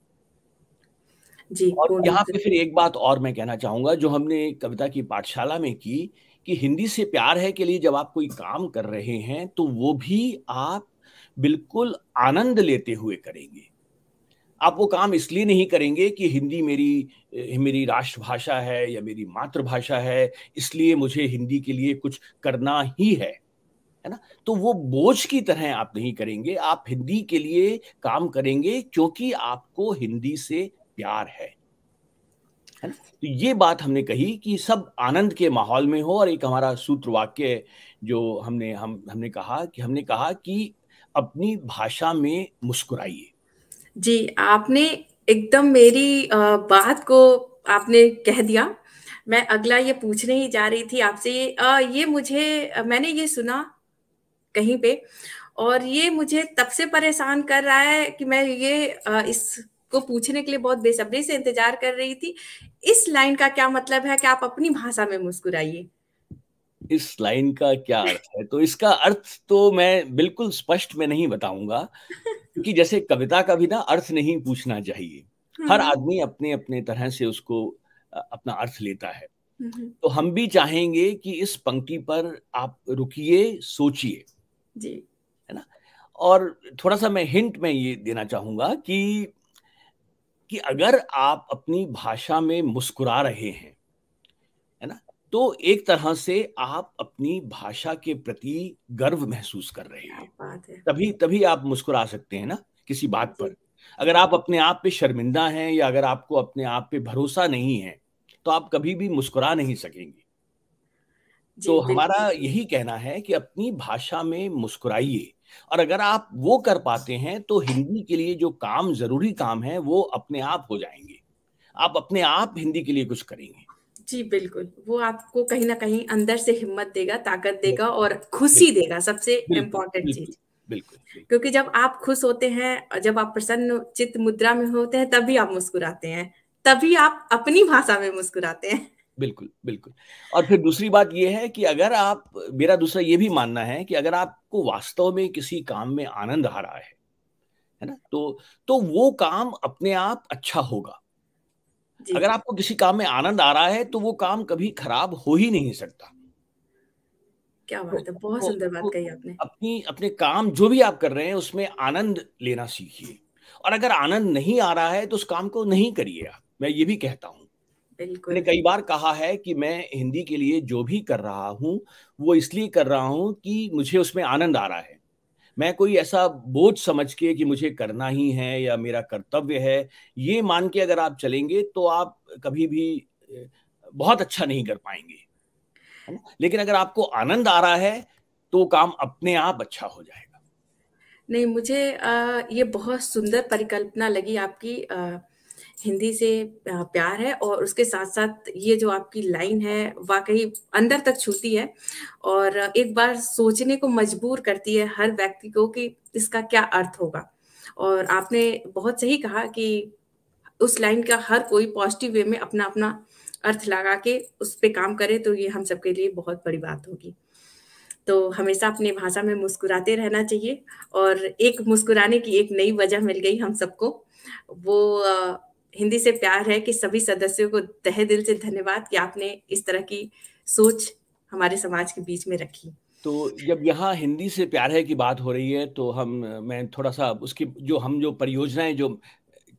जी, और पूर्ण रूप यहाँ से। पे फिर एक बात और मैं कहना चाहूँगा जो हमने कविता की पाठशाला में की, कि हिंदी से प्यार है के लिए जब आप कोई काम कर रहे हैं, तो वो भी आप बिल्कुल आनंद लेते हुए करेंगे। आप वो काम इसलिए नहीं करेंगे कि हिंदी मेरी राष्ट्रभाषा है या मेरी मातृभाषा है, इसलिए मुझे हिंदी के लिए कुछ करना ही है ना? तो वो बोझ की तरह आप नहीं करेंगे, आप हिंदी के लिए काम करेंगे क्योंकि आपको हिंदी से प्यार है ना? तो ये बात हमने कही कि सब आनंद के माहौल में हो। और एक हमारा सूत्र वाक्य जो हमने कहा कि अपनी भाषा में मुस्कुराइए। जी, आपने एकदम मेरी बात को आपने कह दिया। मैं अगला ये पूछने ही जा रही थी आपसे ये मुझे मैंने ये सुना कहीं पे और ये मुझे तब से परेशान कर रहा है कि मैं ये इसको पूछने के लिए बहुत बेसब्री से इंतज़ार कर रही थी। इस लाइन का क्या मतलब है कि आप अपनी भाषा में मुस्कुराइए? इस लाइन का क्या अर्थ है? तो इसका अर्थ तो मैं बिल्कुल स्पष्ट में नहीं बताऊँगा, क्योंकि जैसे कविता का भी ना अर्थ नहीं पूछना चाहिए। हुँ, हर हुँ। आदमी अपने-अपने तरह से उसको अपना अर्थ लेता है। हुँ, हुँ। तो हम भी चाहेंगे कि इस पंक्ति पर आप रुकिए, सोचिए, जी। है ना? और थोड़ा-सा मैं हिंट मैं ये देना चाहूँगा कि अगर आप अपनी भाषा में मुस्कुरा रहे हैं, है ना? तो एक तरह से आप अपनी भाषा के प्रति गर्व महसूस कर रहे क्या हैं। बात है! तभी तभी आप मुस्कुरा सकते हैं ना, किसी बात जी, पर। जी। अगर आप अपने आप पे शर्मिंदा हैं या अगर आपको अपने आप पे भरोसा नहीं है, तो आप कभी भी मुस्कुरा नहीं सकेंगे। तो जी, बिल्कुल। हमारा यही कहना है कि अपनी भाषा में मुस्कुराइए। और अगर आप वो कर पाते हैं, तो हिंदी के लिए जो काम ज़रूरी काम है, वो अपने आप हो जाएँगे। आप अपने आप हिंदी के लिए कुछ करेंगे। जी, बिल्कुल। वो आपको कहीं न कहीं अंदर से हिम्मत देगा, ताकत देगा और खुशी बिल्कुल, देगा, सबसे बिल्कुल, इम्पोर्टेंट बिल्कुल, चीज़। बिल्कुल, बिल्कुल, क्योंकि जब आप खुश होते हैं जब आप प्रसन्न चित्त मुद्रा में होते हैं, तभी आप मुस्कुराते हैं। तभी आप अपनी भाषा में मुस्कुराते हैं। बिल्कुल, बिल्कुल। और फिर दूसरी बात ये है कि अगर आप मेरा दूसरा ये भी मानना है कि अगर आपको वास्तव में किसी काम में आनंद आ रहा है ना? तो वो काम अपने आप अच्छा होगा। जी, अगर आपको किसी काम में आनंद आ रहा है, तो वो काम कभी खराब हो ही नहीं सकता। क्या तो बात है! बहुत तो सुंदर तो बात कही आपने। अपनी अपने काम जो भी आप कर रहे हैं, उसमें आनंद लेना सीखिए। और अगर आनंद नहीं आ रहा है, तो उस काम को नहीं करिए आप। मैं ये भी कहता हूँ। मैंने बिल्कुल। कई बार कहा है कि मैं हिंदी के लिए जो भी कर रहा हूँ, वो इसलिए कर रहा हूँ कि मुझे उसमें आनंद आ रहा है। मैं कोई ऐसा बोझ समझ के कि मुझे करना ही है या मेरा कर्तव्य है, ये मान के अगर आप चलेंगे, तो आप कभी भी बहुत अच्छा नहीं कर पाएँगे, है ना? लेकिन अगर आपको आनंद आ रहा है, तो वो काम अपने आप अच्छा हो जाएगा। नहीं, मुझे ये बहुत सुंदर परिकल्पना लगी आपकी हिंदी से प्यार है और उसके साथ-साथ ये जो आपकी लाइन है, वाक़ई अंदर तक छूती है और एक बार सोचने को मजबूर करती है हर व्यक्ति को कि इसका क्या अर्थ होगा। और आपने बहुत सही कहा कि उस लाइन का हर कोई पॉज़िटिव वे में अपना-अपना अर्थ लगा के उस पे काम करे, तो ये हम सबके लिए बहुत बड़ी बात होगी। तो हमेशा अपनी भाषा में मुस्कुराते रहना चाहिए और एक मुस्कुराने की एक नई वजह मिल गई हम सबको। वो हिंदी से प्यार है कि सभी सदस्यों को तहे दिल से धन्यवाद कि आपने इस तरह की सोच हमारे समाज के बीच में रखी। तो जब यहाँ हिंदी से प्यार है की बात हो रही है, तो मैं थोड़ा-सा उसकी जो परियोजनाएँ जो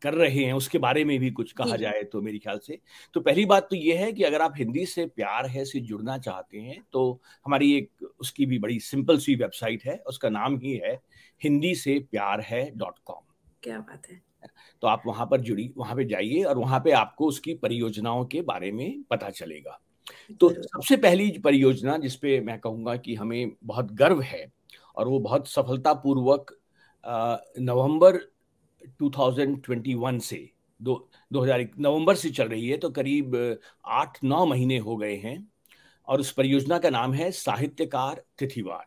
कर रहे हैं उसके बारे में भी कुछ कहा जी, जाए तो मेरे ख्याल से, तो पहली बात तो ये है कि अगर आप हिंदी से प्यार है से जुड़ना चाहते हैं तो हमारी एक उसकी भी बड़ी सिंपल सी वेबसाइट है, उसका नाम ही है हिंदी से प्यार है .com। क्या बात है। तो आप वहां पे जाइए और वहां पे आपको उसकी परियोजनाओं के बारे में पता चलेगा। तो जरूर। सबसे पहली परियोजना जिस पे मैं कहूँगा कि हमें बहुत गर्व है और वो बहुत सफलतापूर्वक नवंबर 2021 से दो 2000 नवंबर से चल रही है, तो करीब 8-9 महीने हो गए हैं और उस परियोजना का नाम है साहित्यकार तिथिवार।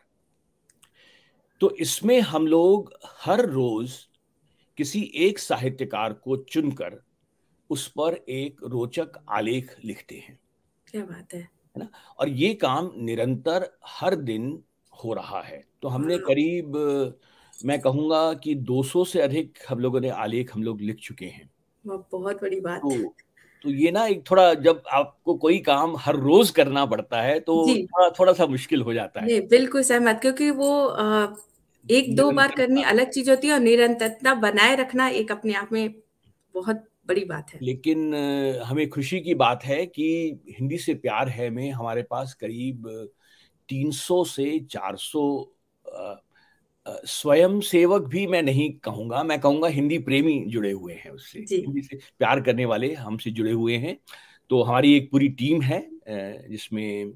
तो इसमें हम लोग हर रोज किसी एक साहित्यकार को चुनकर उस पर एक रोचक आलेख लिखते हैं, क्या बात है। है ना? और ये काम निरंतर हर दिन हो रहा है। तो हमने वाह। करीब मैं कहूँगा कि 200 से अधिक हम लोगों ने आलेख हम लोग लिख चुके हैं। वाह, बहुत बड़ी बात। तो तो ये ना एक थोड़ा जब आपको कोई काम हर रोज करना पड़ता है तो जी। थोड़ा-सा मुश्किल हो जाता है। नहीं, बिल्कुल सहमत, क्योंकि वो 1-2 बार करनी निरंतरता। अलग चीज़ होती है और निरंतरता बनाए रखना एक अपने आप में बहुत बड़ी बात है। लेकिन हमें खुशी की बात है कि हिंदी से प्यार है में हमारे पास करीब 300 से 400 अ स्वयंसेवक भी मैं नहीं कहूँगा, मैं कहूँगा हिंदी प्रेमी जुड़े हुए हैं उससे। जी, हिंदी से प्यार करने वाले हमसे जुड़े हुए हैं। तो हमारी एक पूरी टीम है जिसमें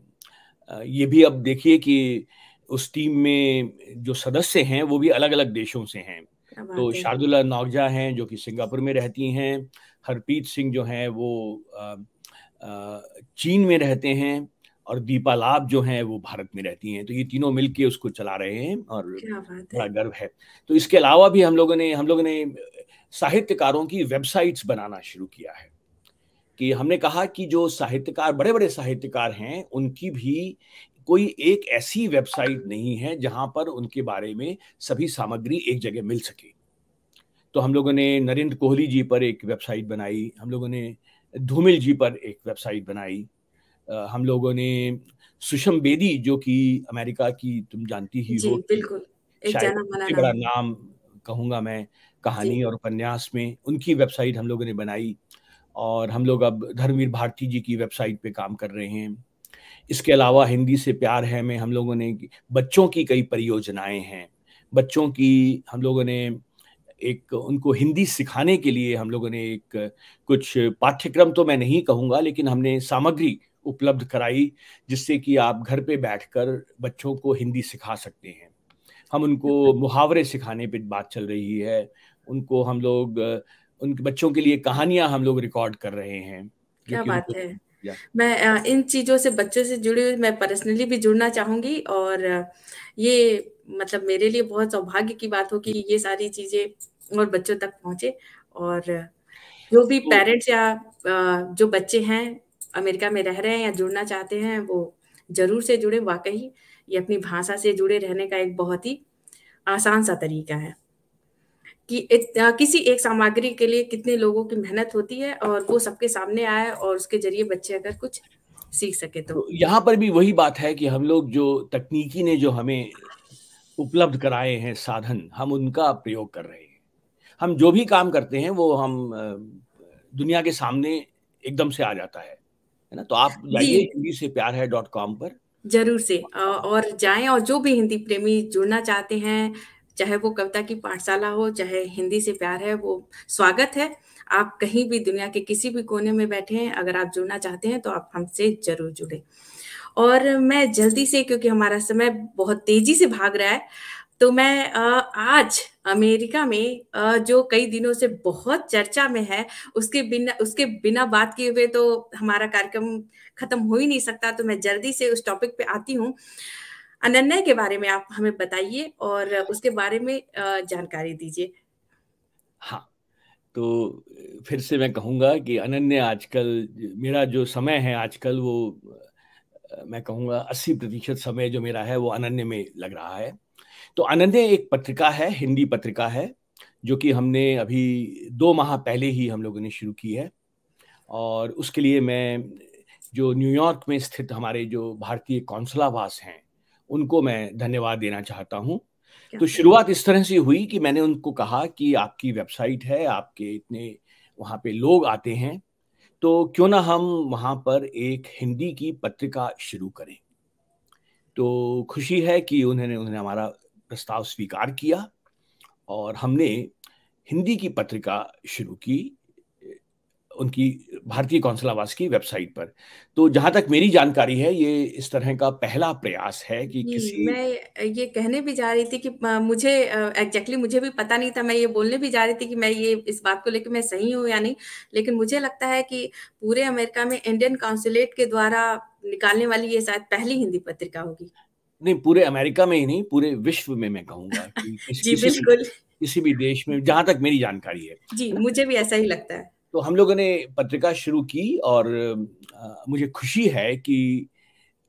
ये भी अब देखिए कि उस टीम में जो सदस्य हैं वो भी अलग-अलग देशों से हैं। क्या तो बात है। शार्दुला नौगजा हैं जो कि सिंगापुर में रहती हैं, हरप्रीत सिंह जो हैं वो चीन में रहते हैं और दीपा लाभ जो हैं वो भारत में रहती हैं। तो ये तीनों मिलके उसको चला रहे हैं और क्या बात बड़ा है। गर्व है। तो इसके अलावा भी हम लोगों ने साहित्यकारों की वेबसाइट्स बनाना शुरू किया है कि हमने कहा कि जो साहित्यकार बड़े-बड़े साहित्यकार हैं, उनकी भी कोई एक ऐसी वेबसाइट नहीं है जहाँ पर उनके बारे में सभी सामग्री एक जगह मिल सके। तो हम लोगों ने नरेंद्र कोहली जी पर एक वेबसाइट बनाई, हम लोगों ने धूमिल जी पर एक वेबसाइट बनाई। हम लोगों ने सुषम बेदी जो कि अमेरिका की तुम जानती ही जी, हो कि बिल्कुल, एक शायद जाना-माना सबसे बड़ा नाम है। नाम कहूँगा मैं जी, कहानी और उपन्यास में, उनकी वेबसाइट हम लोगों ने बनाई और हम लोग अब धर्मवीर भारती जी की वेबसाइट पे काम कर रहे हैं। इसके अलावा हिंदी से प्यार है में हम लोगों ने बच्चों की कई परियोजनाएँ हैं। बच्चों की हम लोगों ने एक उनको हिंदी सिखाने के लिए हम लोगों ने एक कुछ पाठ्यक्रम तो मैं नहीं कहूँगा लेकिन हमने सामग्री उपलब्ध कराई जिससे कि आप घर पे बैठकर बच्चों को हिंदी सिखा सकते हैं। हम उनको मुहावरे सिखाने पे बात चल रही है। उनको हम लोग उनके बच्चों के लिए कहानियाँ हम लोग रिकॉर्ड कर रहे हैं, जो क्या कि बात उनको है। या मैं इन चीज़ों से बच्चों से जुड़ी हुई मैं पर्सनली भी जुड़ना चाहूँगी और ये मतलब मेरे लिए बहुत सौभाग्य की बात होगी कि ये सारी चीज़ें और बच्चों तक पहुँचे और जो भी तो पेरेंट्स या जो बच्चे हैं, अमेरिका में रह रहे हैं या जुड़ना चाहते हैं, वो ज़रूर से जुड़ें। वाक़ई ये अपनी भाषा से जुड़े रहने का एक बहुत ही आसान-सा तरीका है कि किसी एक सामग्री के लिए कितने लोगों की मेहनत होती है और वो सबके सामने आए और उसके ज़रिए बच्चे अगर कुछ सीख सकें तो। यहाँ पर भी वही बात है कि हम लोग जो तकनीकी ने जो हमें उपलब्ध कराए हैं साधन, हम उनका प्रयोग कर रहे हैं। हम जो भी काम करते हैं वो हम दुनिया के सामने एकदम से आ जाता है ना? तो आप जी, जाइए हिंदी से प्यार है .com पर। ज़रूर से और जाएँ और जो भी हिंदी प्रेमी जुड़ना चाहते हैं, चाहे वो कविता की पाठशाला हो, चाहे हिंदी से प्यार है, वो स्वागत है। आप कहीं भी दुनिया के किसी भी कोने में बैठे हैं, अगर आप जुड़ना चाहते हैं, तो आप हमसे ज़रूर जुड़ें। और मैं जल्दी से, क्योंकि हमारा समय बहुत तेज़ी से भाग रहा है, तो मैं आज अमेरिका में जो कई दिनों से बहुत चर्चा में है, उसके बिना बात किए हुए तो हमारा कार्यक्रम खत्म हो ही नहीं सकता, तो मैं जल्दी से उस टॉपिक पे आती हूँ। अनन्या के बारे में आप हमें बताइए और उसके बारे में जानकारी दीजिए। हाँ, तो फिर से मैं कहूँगा कि अनन्या आजकल मेरा जो समय है आजकल वो मैं कहूँगा 80% समय जो मेरा है वो अनन्या में लग रहा है। तो अनन्या एक पत्रिका है, हिंदी पत्रिका है, जो कि हमने अभी 2 माह पहले ही हम लोगों ने शुरू की है और उसके लिए मैं जो न्यूयॉर्क में स्थित हमारे जो भारतीय कौंसलावास हैं, उनको मैं धन्यवाद देना चाहता हूँ। क्या तो बात। शुरुआत इस तरह से हुई कि मैंने उनको कहा कि आपकी वेबसाइट है, आपके इतने वहाँ पे लोग आते हैं, तो क्यों ना हम वहाँ पर एक हिंदी की पत्रिका शुरू करें। तो खुशी है कि उन्होंने उन्होंने हमारा प्रस्ताव स्वीकार किया और हमने हिंदी की पत्रिका शुरू की उनकी भारतीय कौंसलावास की वेबसाइट पर। तो जहाँ तक मेरी जानकारी है, ये इस तरह का पहला प्रयास है कि जी, किसी मैं ये कहने भी जा रही थी कि मुझे एग्ज़ैक्टली मुझे भी पता नहीं था, मैं ये बोलने भी जा रही थी कि मैं ये इस बात को लेके मैं सही हूँ या नहीं। लेकिन मुझे लगता है कि पूरे अमेरिका में इंडियन कॉन्सुलेट के द्वारा निकालने वाली ये शायद पहली हिंदी पत्रिका होगी। नहीं, पूरे अमेरिका में ही नहीं, पूरे विश्व में मैं कहूँगा कि जी, बिल्कुल। किसी भी देश में, जहाँ तक मेरी जानकारी है जी, ना? मुझे भी ऐसा ही लगता है। तो हम लोगों ने पत्रिका शुरू की और मुझे खुशी है कि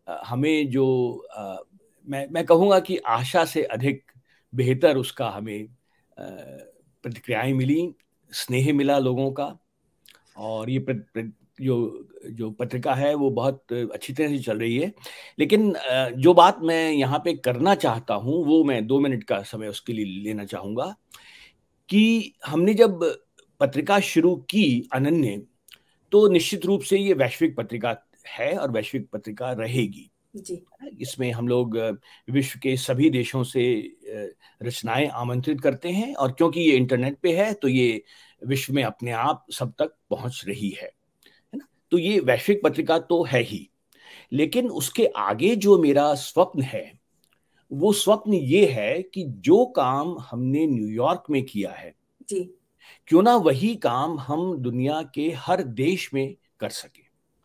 हमें जो मैं कहूँगा कि आशा से अधिक बेहतर उसका हमें प्रतिक्रियाएँ मिली, स्नेह मिला लोगों का और ये प्र प्र जो जो पत्रिका है वो बहुत अच्छी तरह से चल रही है। लेकिन जो बात मैं यहाँ पे करना चाहता हूँ, वो मैं 2 मिनट का समय उसके लिए लेना चाहूँगा कि हमने जब पत्रिका शुरू की अनन्य, तो निश्चित रूप से ये वैश्विक पत्रिका है और वैश्विक पत्रिका रहेगी। जी, इसमें हम लोग विश्व के सभी देशों से रचनाएँ आमंत्रित करते हैं और क्योंकि ये इंटरनेट पे है, तो ये विश्व में अपने आप सब तक पहुँच रही है ना? तो ये वैश्विक पत्रिका तो है ही, लेकिन उसके आगे जो मेरा स्वप्न है, वो स्वप्न ये है कि जो काम हमने न्यूयॉर्क में किया है, जी, क्यों ना वही काम हम दुनिया के हर देश में कर सकें।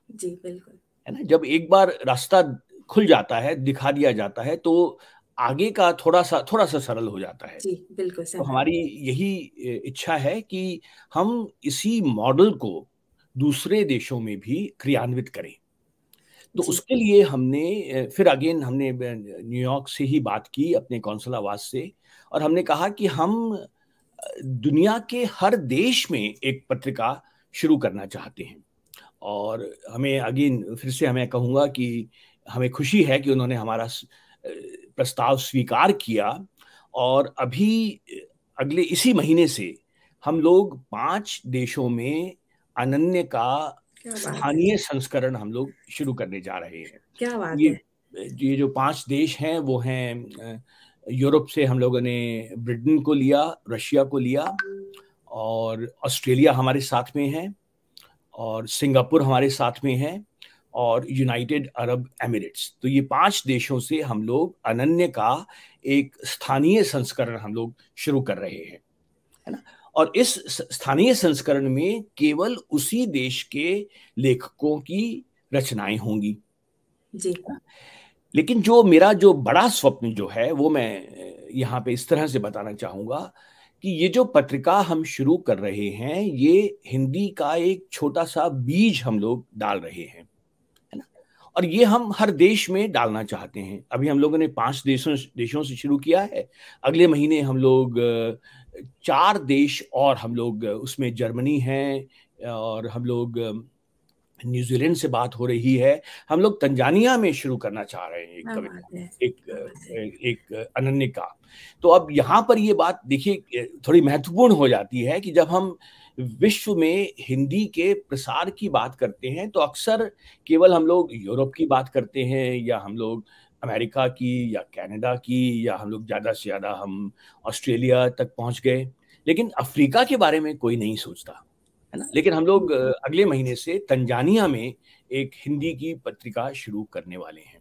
जी, बिल्कुल। है ना? जब एक बार रास्ता खुल जाता है, दिखा दिया जाता है, तो आगे का थोड़ा-सा सरल हो जाता है। जी, बिल्कुल तो सहमत। हमारी यही इच्छा है कि हम इसी मॉडल को दूसरे देशों में भी क्रियान्वित करें। तो जी, उसके लिए हमने फिर अगेन हमने न्यूयॉर्क से ही बात की अपने कौंसल आवास से और हमने कहा कि हम दुनिया के हर देश में एक पत्रिका शुरू करना चाहते हैं। और हमें अगेन फिर से मैं कहूँगा कि हमें खुशी है कि उन्होंने हमारा प्रस्ताव स्वीकार किया और अभी अगले इसी महीने से हम लोग 5 देशों में अनन्य का क्या बात है! स्थानीय संस्करण हम लोग शुरू करने जा रहे हैं। क्या बात ये है! ये जो 5 देश हैं वो हैं यूरोप से हम लोगों ने ब्रिटेन को लिया, रशिया को लिया और ऑस्ट्रेलिया हमारे साथ में है और सिंगापुर हमारे साथ में है और यूनाइटेड अरब एमिरेट्स। तो ये 5 देशों से हम लोग अनन्य का एक स्थानीय संस्करण हम लोग शुरू कर रहे हैं, है ना? और इस स्थानीय संस्करण में केवल उसी देश के लेखकों की रचनाएँ होंगी। जी, लेकिन जो मेरा जो बड़ा स्वप्न जो है वो मैं यहाँ पे इस तरह से बताना चाहूँगा कि ये जो पत्रिका हम शुरू कर रहे हैं, ये हिंदी का एक छोटा-सा बीज हम लोग डाल रहे हैं, है ना? और ये हम हर देश में डालना चाहते हैं। अभी हम लोगों ने 5 देशों से शुरू किया है। अगले महीने हम लोग 4 देश और हम लोग उसमें जर्मनी है और हम लोग न्यूज़ीलैंड से बात हो रही है। हम लोग तंजानिया में शुरू करना चाह रहे हैं एक क्या कविता, बात है! एक क्या बात है! एक अनन्य का। तो अब यहाँ पर ये बात देखिए थोड़ी महत्वपूर्ण हो जाती है कि जब हम विश्व में हिंदी के प्रसार की बात करते हैं, तो अक्सर केवल हम लोग यूरोप की बात करते हैं या हम लोग अमेरिका की या कनाडा की या हम लोग ज़्यादा से ज़्यादा हम ऑस्ट्रेलिया तक पहुँच गए। लेकिन अफ्रीका के बारे में कोई नहीं सोचता। है ना? लेकिन हम लोग अगले महीने से तंजानिया में एक हिंदी की पत्रिका शुरू करने वाले हैं।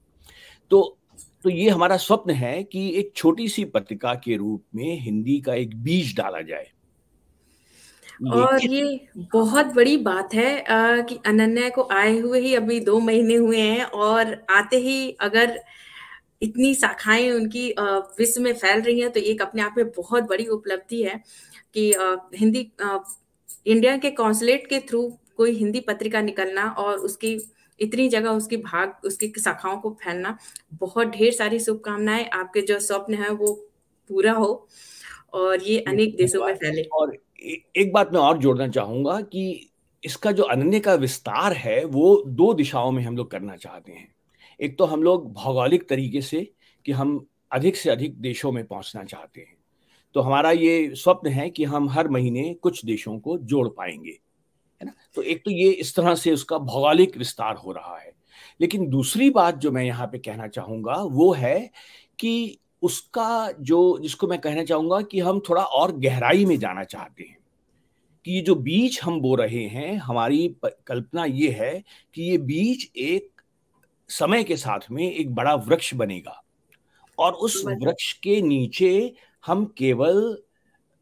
तो तो ये हमारा स्वप्न है कि एक छोटी-सी पत्रिका के रूप में हिंदी का एक बीज डाला जाए। और लेकिन ये हाँ, बहुत बड़ी बात है कि अनन्या को आए हुए ही अभी 2 महीने हुए हैं और आते ही अगर इतनी शाखाएँ उनकी विश्व में फैल रही हैं, तो एक अपने आप में बहुत बड़ी उपलब्धि है कि हिंदी इंडिया के कॉन्सुलेट के थ्रू कोई हिंदी पत्रिका निकलना और उसकी इतनी जगह उसकी शाखाओं को फैलना, बहुत ढेर सारी शुभकामनाएँ, आपके जो स्वप्न है वो पूरा हो और ये अनेक देशों में धन्यवाद फैले। और एक बात मैं और जोड़ना चाहूँगा कि इसका जो अनन्य का विस्तार है, वो 2 दिशाओं में हम लोग करना चाहते हैं। एक तो हम लोग भौगोलिक तरीके से कि हम अधिक से अधिक देशों में पहुंचना चाहते हैं। तो हमारा ये स्वप्न है कि हम हर महीने कुछ देशों को जोड़ पाएंगे, है ना। तो एक तो ये इस तरह से उसका भौगोलिक विस्तार हो रहा है। लेकिन दूसरी बात जो मैं यहाँ पे कहना चाहूंगा वो है कि उसका जो जिसको मैं कहना चाहूंगा कि हम थोड़ा और गहराई में जाना चाहते हैं, कि ये जो बीज हम बो रहे हैं, हमारी कल्पना ये है कि ये बीज एक समय के साथ में एक बड़ा वृक्ष बनेगा, और उस वृक्ष के नीचे हम केवल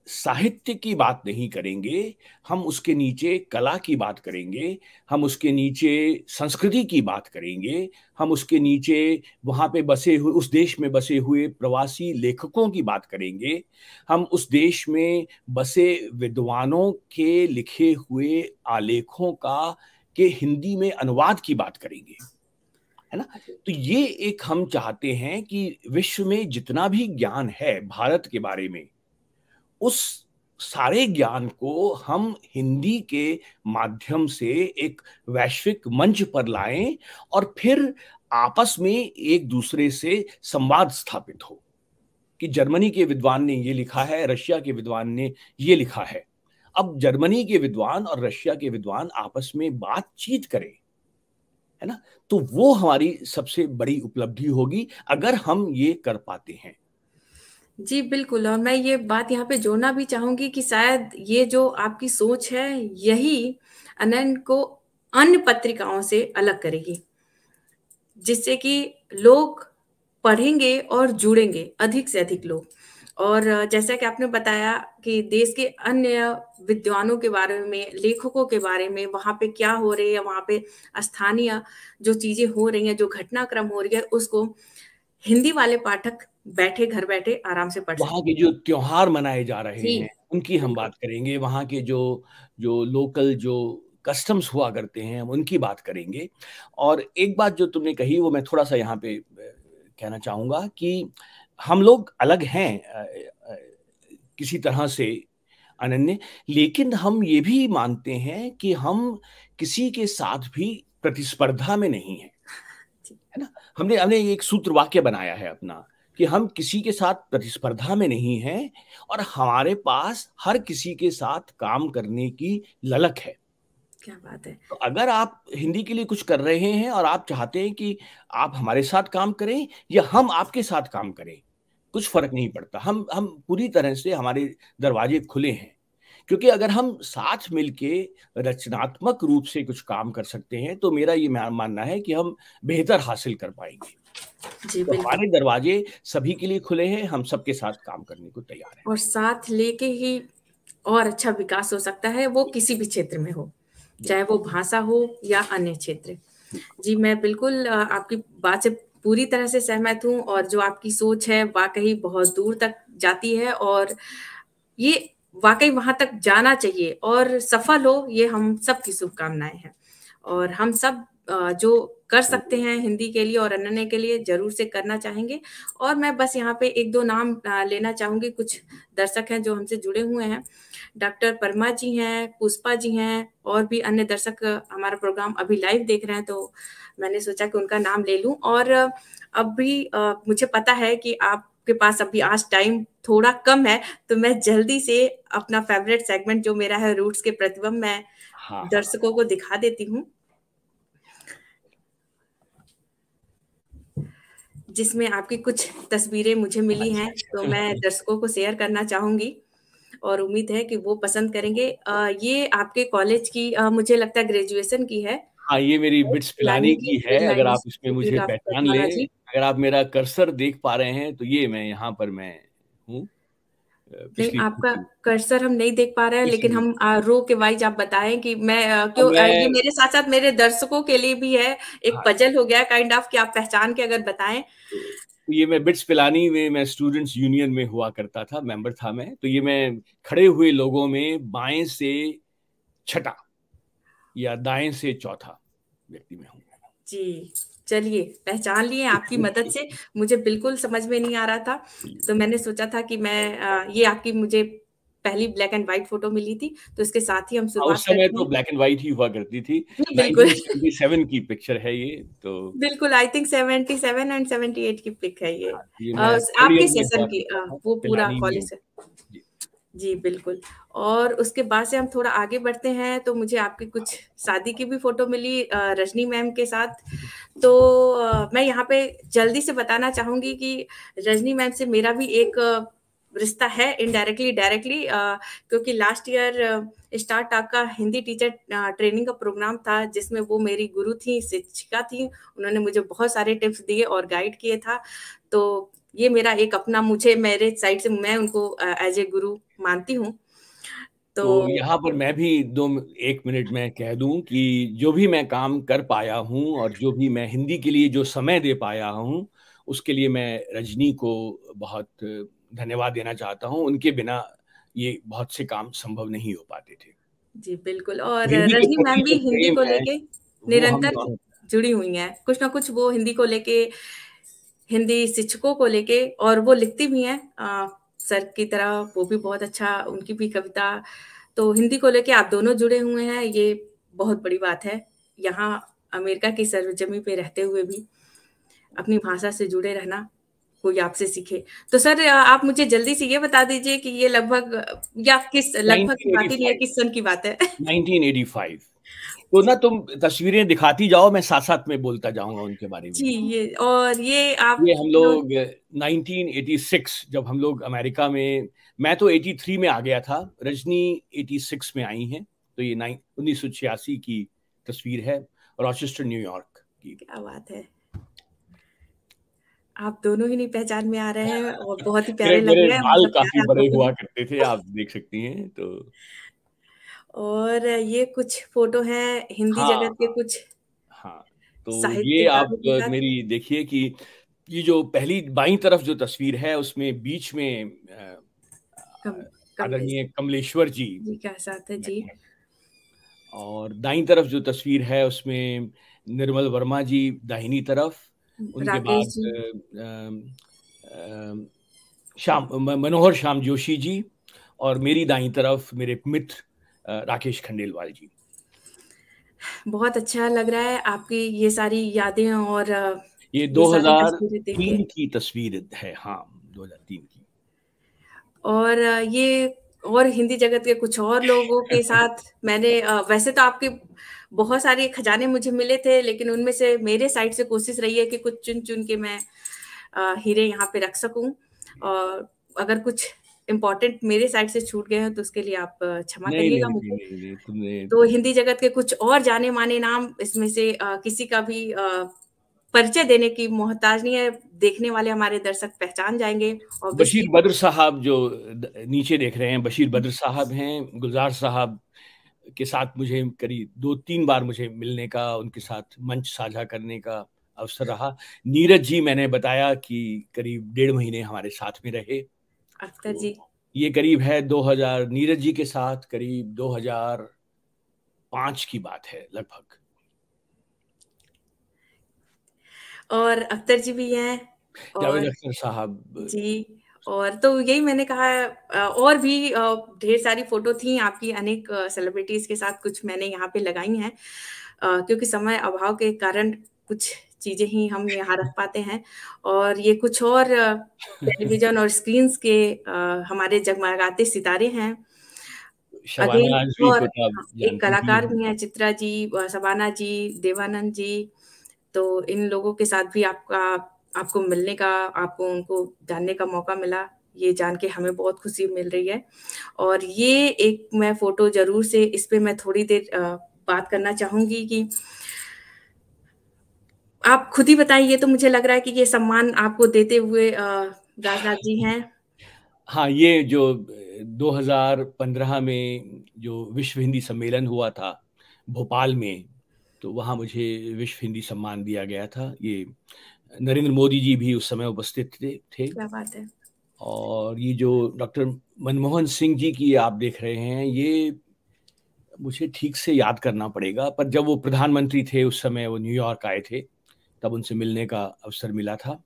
साहित्य की बात नहीं करेंगे, हम उसके नीचे कला की बात करेंगे, हम उसके नीचे संस्कृति की बात करेंगे, हम उसके नीचे वहाँ पे बसे हुए, उस देश में बसे हुए प्रवासी लेखकों की बात करेंगे, हम उस देश में बसे विद्वानों के लिखे हुए आलेखों का के हिंदी में अनुवाद की बात करेंगे, है ना। तो ये एक हम चाहते हैं कि विश्व में जितना भी ज्ञान है भारत के बारे में, उस सारे ज्ञान को हम हिंदी के माध्यम से एक वैश्विक मंच पर लाएं, और फिर आपस में एक दूसरे से संवाद स्थापित हो कि जर्मनी के विद्वान ने ये लिखा है, रशिया के विद्वान ने ये लिखा है। अब जर्मनी के विद्वान और रशिया के विद्वान आपस में बातचीत करें, है ना। तो वो हमारी सबसे बड़ी उपलब्धि होगी अगर हम ये कर पाते हैं। जी, बिल्कुल। और मैं ये बात यहाँ पे जोड़ना भी चाहूँगी कि शायद ये जो आपकी सोच है, यही अनंत को अन्य पत्रिकाओं से अलग करेगी, जिससे कि लोग पढ़ेंगे और जुड़ेंगे, अधिक से अधिक लोग। और जैसा कि आपने बताया कि देश के अन्य विद्वानों के बारे में, लेखकों के बारे में, वहाँ पे क्या हो रही है, वहाँ पे स्थानीय जो चीज़ें हो रही हैं, जो घटनाक्रम हो रही है, उसको हिंदी वाले पाठक बैठे, घर बैठे आराम से पढ़ वहाँ सकें। के जो त्योहार मनाए जा रहे जी, हैं, उनकी हम बिल्कुल। बात करेंगे, वहाँ के जो जो लोकल जो कस्टम्स हुआ करते हैं, हम उनकी बात करेंगे। और एक बात जो तुमने कही वो मैं थोड़ा-सा यहाँ पे कहना चाहूँगा कि हम लोग अलग हैं किसी तरह से अनन्य, लेकिन हम ये भी मानते हैं कि हम किसी के साथ भी प्रतिस्पर्धा में नहीं हैं। जी, है ना? हमने हमने एक सूत्र वाक्य बनाया है अपना कि हम किसी के साथ प्रतिस्पर्धा में नहीं हैं, और हमारे पास हर किसी के साथ काम करने की ललक है। क्या बात है! तो अगर आप हिंदी के लिए कुछ कर रहे हैं और आप चाहते हैं कि आप हमारे साथ काम करें या हम आपके साथ काम करें, कुछ फ़र्क नहीं पड़ता। हम पूरी तरह से हमारे दरवाजे खुले हैं। क्योंकि अगर हम साथ मिलके रचनात्मक रूप से कुछ काम कर सकते हैं, तो मेरा ये मानना है कि हम बेहतर हासिल कर पाएँगे। जी, तो बिल्कुल। हमारे दरवाजे सभी के लिए खुले हैं, हम सबके साथ काम करने को तैयार हैं। और साथ लेके ही और अच्छा विकास हो सकता है, वो किसी भी क्षेत्र में हो, चाहे बिल्कुल, वो भाषा हो या अन्य क्षेत्र। बिल्कुल। जी, मैं बिल्कुल आपकी बात से पूरी तरह से सहमत हूँ, और जो आपकी सोच है वाक़ई बहुत दूर तक जाती है, और ये वाक़ई वहाँ तक जाना चाहिए और सफल हो, ये हम सबकी शुभकामनाएँ हैं। और हम सब जो कर सकते हैं हिंदी के लिए और अनन्य के लिए ज़रूर से करना चाहेंगे। और मैं बस यहाँ पे 1-2 नाम लेना चाहूँगी, कुछ दर्शक हैं जो हमसे जुड़े हुए हैं। डॉक्टर परमा जी हैं, पुष्पा जी हैं, और भी अन्य दर्शक हमारा प्रोग्राम अभी लाइव देख रहे हैं, तो मैंने सोचा कि उनका नाम ले लूँ। और अभी मुझे पता है कि आपके पास अभी आज टाइम थोड़ा कम है, तो मैं जल्दी से अपना फ़ेवरेट सेगमेंट जो मेरा है रूट्स के प्रतिबिंब, मैं हाँ, हाँ। दर्शकों को दिखा देती हूँ, जिसमें आपकी कुछ तस्वीरें मुझे मिली अच्छा, हैं, तो अच्छा। मैं दर्शकों को शेयर करना चाहूँगी और उम्मीद है कि वो पसंद करेंगे। ये आपके कॉलेज की मुझे लगता है ग्रेजुएशन की है। हाँ, ये मेरी बिट्स पिलानी पिलानी की की है, बिरला अगर आप इसमें मुझे इंस्टीट्यूट ऑफ पहचान लें, टेक्नोलॉजी। अगर आप मेरा कर्सर देख पा रहे हैं, तो ये मैं यहाँ पर मैं हूँ नहीं, पिछली आपका पंक्ति में। कर्सर हम नहीं देख पा रहे हैं, लेकिन इसीलिए हम रो के वाइज़ आप बताएँ कि मैं अब क्यों ये मैं मेरे साथ-साथ मेरे दर्शकों के लिए भी है, एक हाँ, पज़ल हो गया काइंड ऑफ, कि आप पहचान के अगर बताएँ। तो ये मैं बिट्स पिलानी में मैं स्टूडेंट्स यूनियन में हुआ करता था, मेंबर था मैं। तो ये मैं खड़े हुए लोगों में बाएँ से छठा या दाएँ से चौथा व्यक्ति में हूँ। जी, चलिए पहचान लिए आपकी मदद से, मुझे बिल्कुल समझ में नहीं आ रहा था, तो मैंने सोचा था कि मैं ये आपकी मुझे पहली ब्लैक एंड व्हाइट फ़ोटो मिली थी, तो इसके साथ ही हम हाँ, उस शुरुआत समय करते तो हैं। ब्लैक एंड व्हाइट ही हुआ करती थी। जी, बिल्कुल। 1977 की पिक्चर है ये, तो बिल्कुल, आई थिंक 77 एंड 78 की पिक है ये। हाँ, ये मैं थर्ड आपके ईयर में सेशन हुआ की, करता था, वो पूरा पिलानी में। कॉलेज से। जी। जी, बिल्कुल। और उसके बाद से हम थोड़ा आगे बढ़ते हैं, तो मुझे आपकी कुछ शादी की भी फ़ोटो मिली रजनी मैम के साथ। तो मैं यहाँ पे जल्दी से बताना चाहूँगी कि रजनी मैम से मेरा भी एक रिश्ता है, इनडायरेक्टली, डायरेक्टली, क्योंकि लास्ट ईयर स्टार टॉक का हिंदी टीचर ट्रेनिंग का प्रोग्राम था, जिसमें वो मेरी गुरु थी, शिक्षिका थी। उन्होंने मुझे बहुत सारे टिप्स दिए और गाइड किए था। तो ये मेरा एक अपना, मुझे मेरे साइड से मैं उनको एज़ ए गुरु मानती हूँ। तो तो यहाँ पर मैं भी 1 मिनट में कह दूँ कि जो भी मैं काम कर पाया हूँ और जो भी मैं हिंदी के लिए जो समय दे पाया हूँ, उसके लिए मैं रजनी को बहुत धन्यवाद देना चाहता हूँ। उनके बिना ये बहुत से काम संभव नहीं हो पाते थे। जी, बिल्कुल। और हिंदी के रजनी प्रति मैम भी जो हिंदी प्रेम को है, लेके वो हम निरंतर दोनों जुड़ी हुई हैं। कुछ ना कुछ वो हिंदी को लेके, हिंदी शिक्षकों को लेके, और वो लिखती भी हैं सर की तरह, वो भी बहुत अच्छा, उनकी भी कविता। तो हिंदी को लेके आप दोनों जुड़े हुए हैं, ये बहुत बड़ी बात है। यहाँ अमेरिका की सरज़मीं पे रहते हुए भी अपनी भाषा से जुड़े रहना, कोई आपसे सीखे। तो सर आप मुझे जल्दी से ये बता दीजिए कि ये लगभग, या किस, लगभग की बात ही नहीं है, 1985 किस सन की बात है? 1985 तो ना तुम तस्वीरें दिखाती जाओ, मैं साथ-साथ में बोलता जाऊँगा उनके बारे में। जी, ये, और ये आप ये हम जो, लोग 1986 जब हम लोग अमेरिका में, मैं तो 83 में आ गया था, रजनी 86 में आई हैं, तो ये 1986 की तस्वीर है, रॉचेस्टर न्यूयॉर्क की। क्या बात है! आप दोनों ही नहीं पहचान में आ रहे हैं और बहुत ही मेरे प्यारे लग मेरे रहे हैं, बाल मतलब काफ़ी प्यार आप बड़े लोगों हुआ ने। करते थे, आप देख सकती हैं, तो और ये कुछ फ़ोटो हैं हिंदी हाँ, जगत के कुछ हाँ। तो ये आप साहित्यकारों के साथ। मेरी देखिए कि ये जो पहली बाईं तरफ जो तस्वीर है, उसमें बीच में कम कमलेश आदरणीय कमलेश्वर जी जी का साथ है जी। बैठे हैं। और दाईं तरफ जो तस्वीर है उसमें निर्मल वर्मा जी दाहिनी तरफ, उनके राकेश बाद जी। मनोहर श्याम जोशी जी, और मेरी दाईं तरफ मेरे मित्र राकेश खंडेलवाल जी। बहुत अच्छा लग रहा है आपकी ये सारी यादें और ये ये सारी तस्वीरें देख के। 2003 की तस्वीर है, हाँ, 2003 की। और ये, और हिंदी जगत के कुछ और लोगों के साथ मैंने वैसे तो आपके बहुत सारे खजाने मुझे मिले थे, लेकिन उनमें से मेरे साइड से कोशिश रही है कि कुछ चुन-चुन के मैं हीरे यहाँ पे रख सकूँ। और अगर कुछ इम्पोर्टेंट मेरे साइड से छूट गए हैं, तो उसके लिए आप क्षमा नहीं, करिएगा नहीं, नहीं, मुझे। नहीं, नहीं, तुमने तो हिंदी जगत के कुछ और जाने-माने नाम, इसमें से किसी का भी परिचय देने की मोहताज नहीं है, देखने वाले हमारे दर्शक पहचान जाएँगे बशीर ऑब्वियसली। बद्र साहब जो नीचे देख रहे हैं, बशीर बद्र साहब हैं। गुलजार साहब के साथ मुझे करीब 2-3 बार मुझे मिलने का, उनके साथ मंच साझा करने का अवसर रहा। नीरज जी, मैंने बताया कि करीब 1.5 महीने हमारे साथ में रहे। अख्तर जी। तो ये करीब है 2000, नीरज जी के साथ करीब 2005 की बात है लगभग। और अख्तर जी भी हैं। जावेद और अख्तर साहब। जी, और तो यही मैंने कहा, और भी ढेर सारी फ़ोटो थी आपकी अनेक सेलिब्रिटीज़ के साथ, कुछ मैंने यहाँ पे लगाई हैं। क्योंकि समय अभाव के कारण कुछ चीज़ें ही हम यहाँ रख पाते हैं। और ये कुछ और टेलीविज़न और स्क्रीन्स के हमारे जगमगाते सितारे हैं। शबाना अगेन, आज़मी और को तो आप हाँ, एक जानती ही कलाकार हैं। भी हैं, चित्रा जी, शबाना जी, देवानंद जी। तो इन लोगों के साथ भी आपको मिलने का, आपको उनको जानने का मौका मिला, ये जान के हमें बहुत खुशी मिल रही है। और ये एक मैं फ़ोटो ज़रूर से, इस पे मैं थोड़ी देर बात करना चाहूँगी कि आप खुद ही बताइए, तो मुझे लग रहा है कि ये सम्मान आपको देते हुए राजनाथ जी हैं। हाँ, ये जो 2015 में जो विश्व हिंदी सम्मेलन हुआ था भोपाल में, तो वहाँ मुझे विश्व हिंदी सम्मान दिया गया था। ये नरेंद्र मोदी जी भी उस समय उपस्थित थे। क्या बात है! और ये जो डॉक्टर मनमोहन सिंह जी की आप देख रहे हैं, ये मुझे ठीक से याद करना पड़ेगा, पर जब वो प्रधानमंत्री थे उस समय वो न्यूयॉर्क आए थे, तब उनसे मिलने का अवसर मिला था।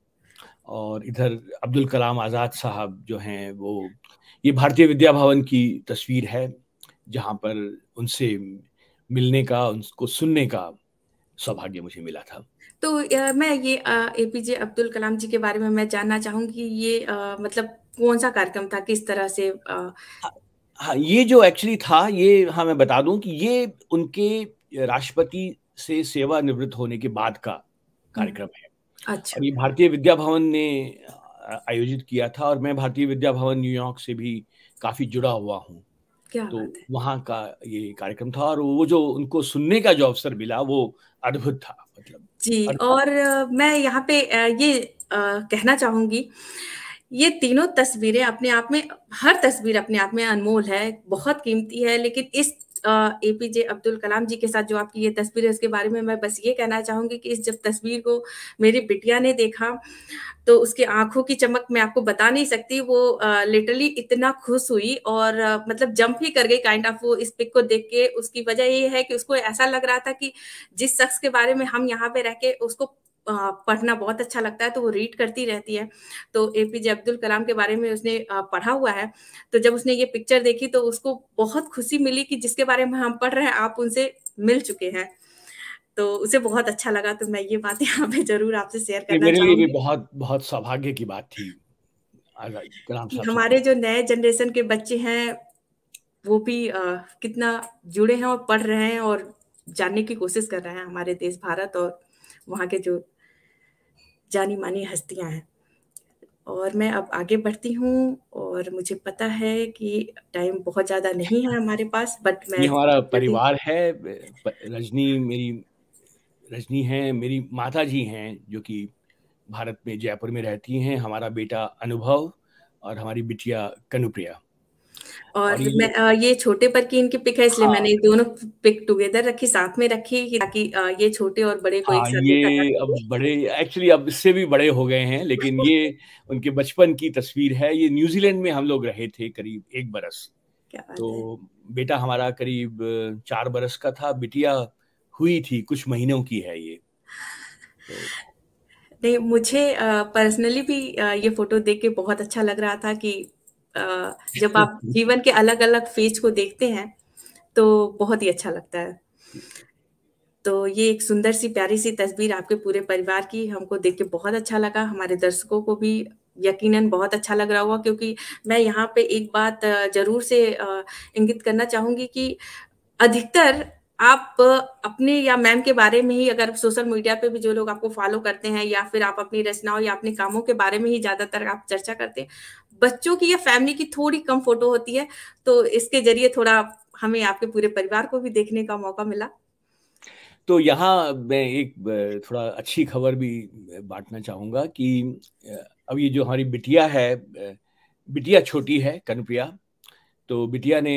और इधर अब्दुल कलाम आज़ाद साहब जो हैं वो, ये भारतीय विद्या भवन की तस्वीर है जहाँ पर उनसे मिलने का, उनको सुनने का सौभाग्य मुझे मिला था। तो मैं ये एपीजे अब्दुल कलाम जी के बारे में मैं जानना चाहूँगी, ये मतलब कौन-सा कार्यक्रम था? किस तरह से हाँ, हाँ, ये जो एक्चुअली था, ये हाँ, मैं बता दूँ कि ये उनके राष्ट्रपति से सेवानिवृत्त होने के बाद का हुँ, कार्यक्रम है। अच्छा, और ये भारतीय विद्या भवन ने आयोजित किया था, और मैं भारतीय विद्या भवन न्यूयॉर्क से भी काफ़ी जुड़ा हुआ हूँ। क्या तो बात है। वहाँ का ये कार्यक्रम था, और वो जो उनको सुनने का जो अवसर मिला वो अद्भुत था, मतलब जी, अद्भुत। और मैं यहाँ पे ये कहना चाहूँगी, ये तीनों तस्वीरें अपने आप में, हर तस्वीर अपने आप में अनमोल है, बहुत कीमती है, लेकिन इस एपीजे अब्दुल कलाम जी के साथ जो आपकी ये तस्वीर है, उसके बारे में मैं बस ये कहना चाहूँगी कि इस जब तस्वीर को मेरी बिटिया ने देखा, तो उसकी आँखों की चमक मैं आपको बता नहीं सकती। वो लिटरली इतना खुश हुई और मतलब जंप ही कर गई काइंड ऑफ, वो इस पिक को देख के। उसकी वजह ये है कि उसको ऐसा लग रहा था कि जिस शख्स के बारे में हम यहाँ पे रह के उसको पढ़ना बहुत अच्छा लगता है, तो वो रीड करती रहती है। तो एपीजे अब्दुल कलाम के बारे में उसने पढ़ा हुआ है। तो जब उसने ये पिक्चर देखी तो उसको बहुत खुशी मिली कि जिसके बारे में हम पढ़ रहे हैं, आप उनसे मिल चुके हैं। तो उसे बहुत अच्छा लगा, तो मैं ये बात यहाँ पे ज़रूर आपसे शेयर ये करना मेरे लिए भी चाहूँगी। बहुत बहुत सौभाग्य की बात थी आज़ाद कलाम कि साहब से हमारे मिलना। जो नए जनरेशन के बच्चे हैं, वो भी कितना जुड़े हैं और पढ़ रहे हैं और जानने की कोशिश कर रहे हैं हमारे देश भारत और वहाँ के जो जानी-मानी हस्तियाँ हैं। और मैं अब आगे बढ़ती हूँ और मुझे पता है कि टाइम बहुत ज़्यादा नहीं है हमारे पास, बट ये मैं हमारा जल्दी। परिवार है, रजनी हैं, मेरी माताजी हैं जो कि भारत में जयपुर में रहती हैं, हमारा बेटा अनुभव और हमारी बिटिया कनुप्रिया। और और मैं ये ये छोटे पर की इनकी पिक है, इसलिए हाँ, मैंने ये दोनों पिक टुगेदर रखी, साथ में रखी कि ताकि ये छोटे और बड़े को एक हाँ, साथ देखा जा ये अब सके। बड़े, एक्चुअली अब इससे भी बड़े हो गए हैं, लेकिन ये उनके बचपन की तस्वीर है। ये न्यूज़ीलैंड में हम लोग रहे थे करीब 1 बरस। क्या बात है। तो बेटा हमारा करीब 4 बरस का था, बिटिया हुई थी, कुछ महीनों की है ये। तो नहीं, मुझे पर्सनली भी ये फ़ोटो देख के बहुत अच्छा लग रहा था कि जब आप जीवन के अलग-अलग फ़ेज़ को देखते हैं, तो बहुत ही अच्छा लगता है। तो ये एक सुंदर-सी, प्यारी-सी तस्वीर आपके पूरे परिवार की हमको देख के बहुत अच्छा लगा। हमारे दर्शकों को भी यकीनन बहुत अच्छा लग रहा होगा, क्योंकि मैं यहाँ पे एक बात ज़रूर से इंगित करना चाहूँगी कि अधिकतर आप अपने या मैम के बारे में ही, अगर सोशल मीडिया पे भी जो लोग आपको फ़ॉलो करते हैं या फिर आप अपनी रचनाओं या अपने कामों के बारे में ही ज़्यादातर आप चर्चा करते हैं। बच्चों की या फैमिली की थोड़ी कम फ़ोटो होती है, तो इसके ज़रिए थोड़ा हमें आपके पूरे परिवार को भी देखने का मौका मिला। तो यहाँ मैं एक थोड़ा अच्छी खबर भी बाँटना चाहूँगा कि अ, अब ये जो हमारी बिटिया है, बिटिया छोटी है कनुप्रिया, तो बिटिया ने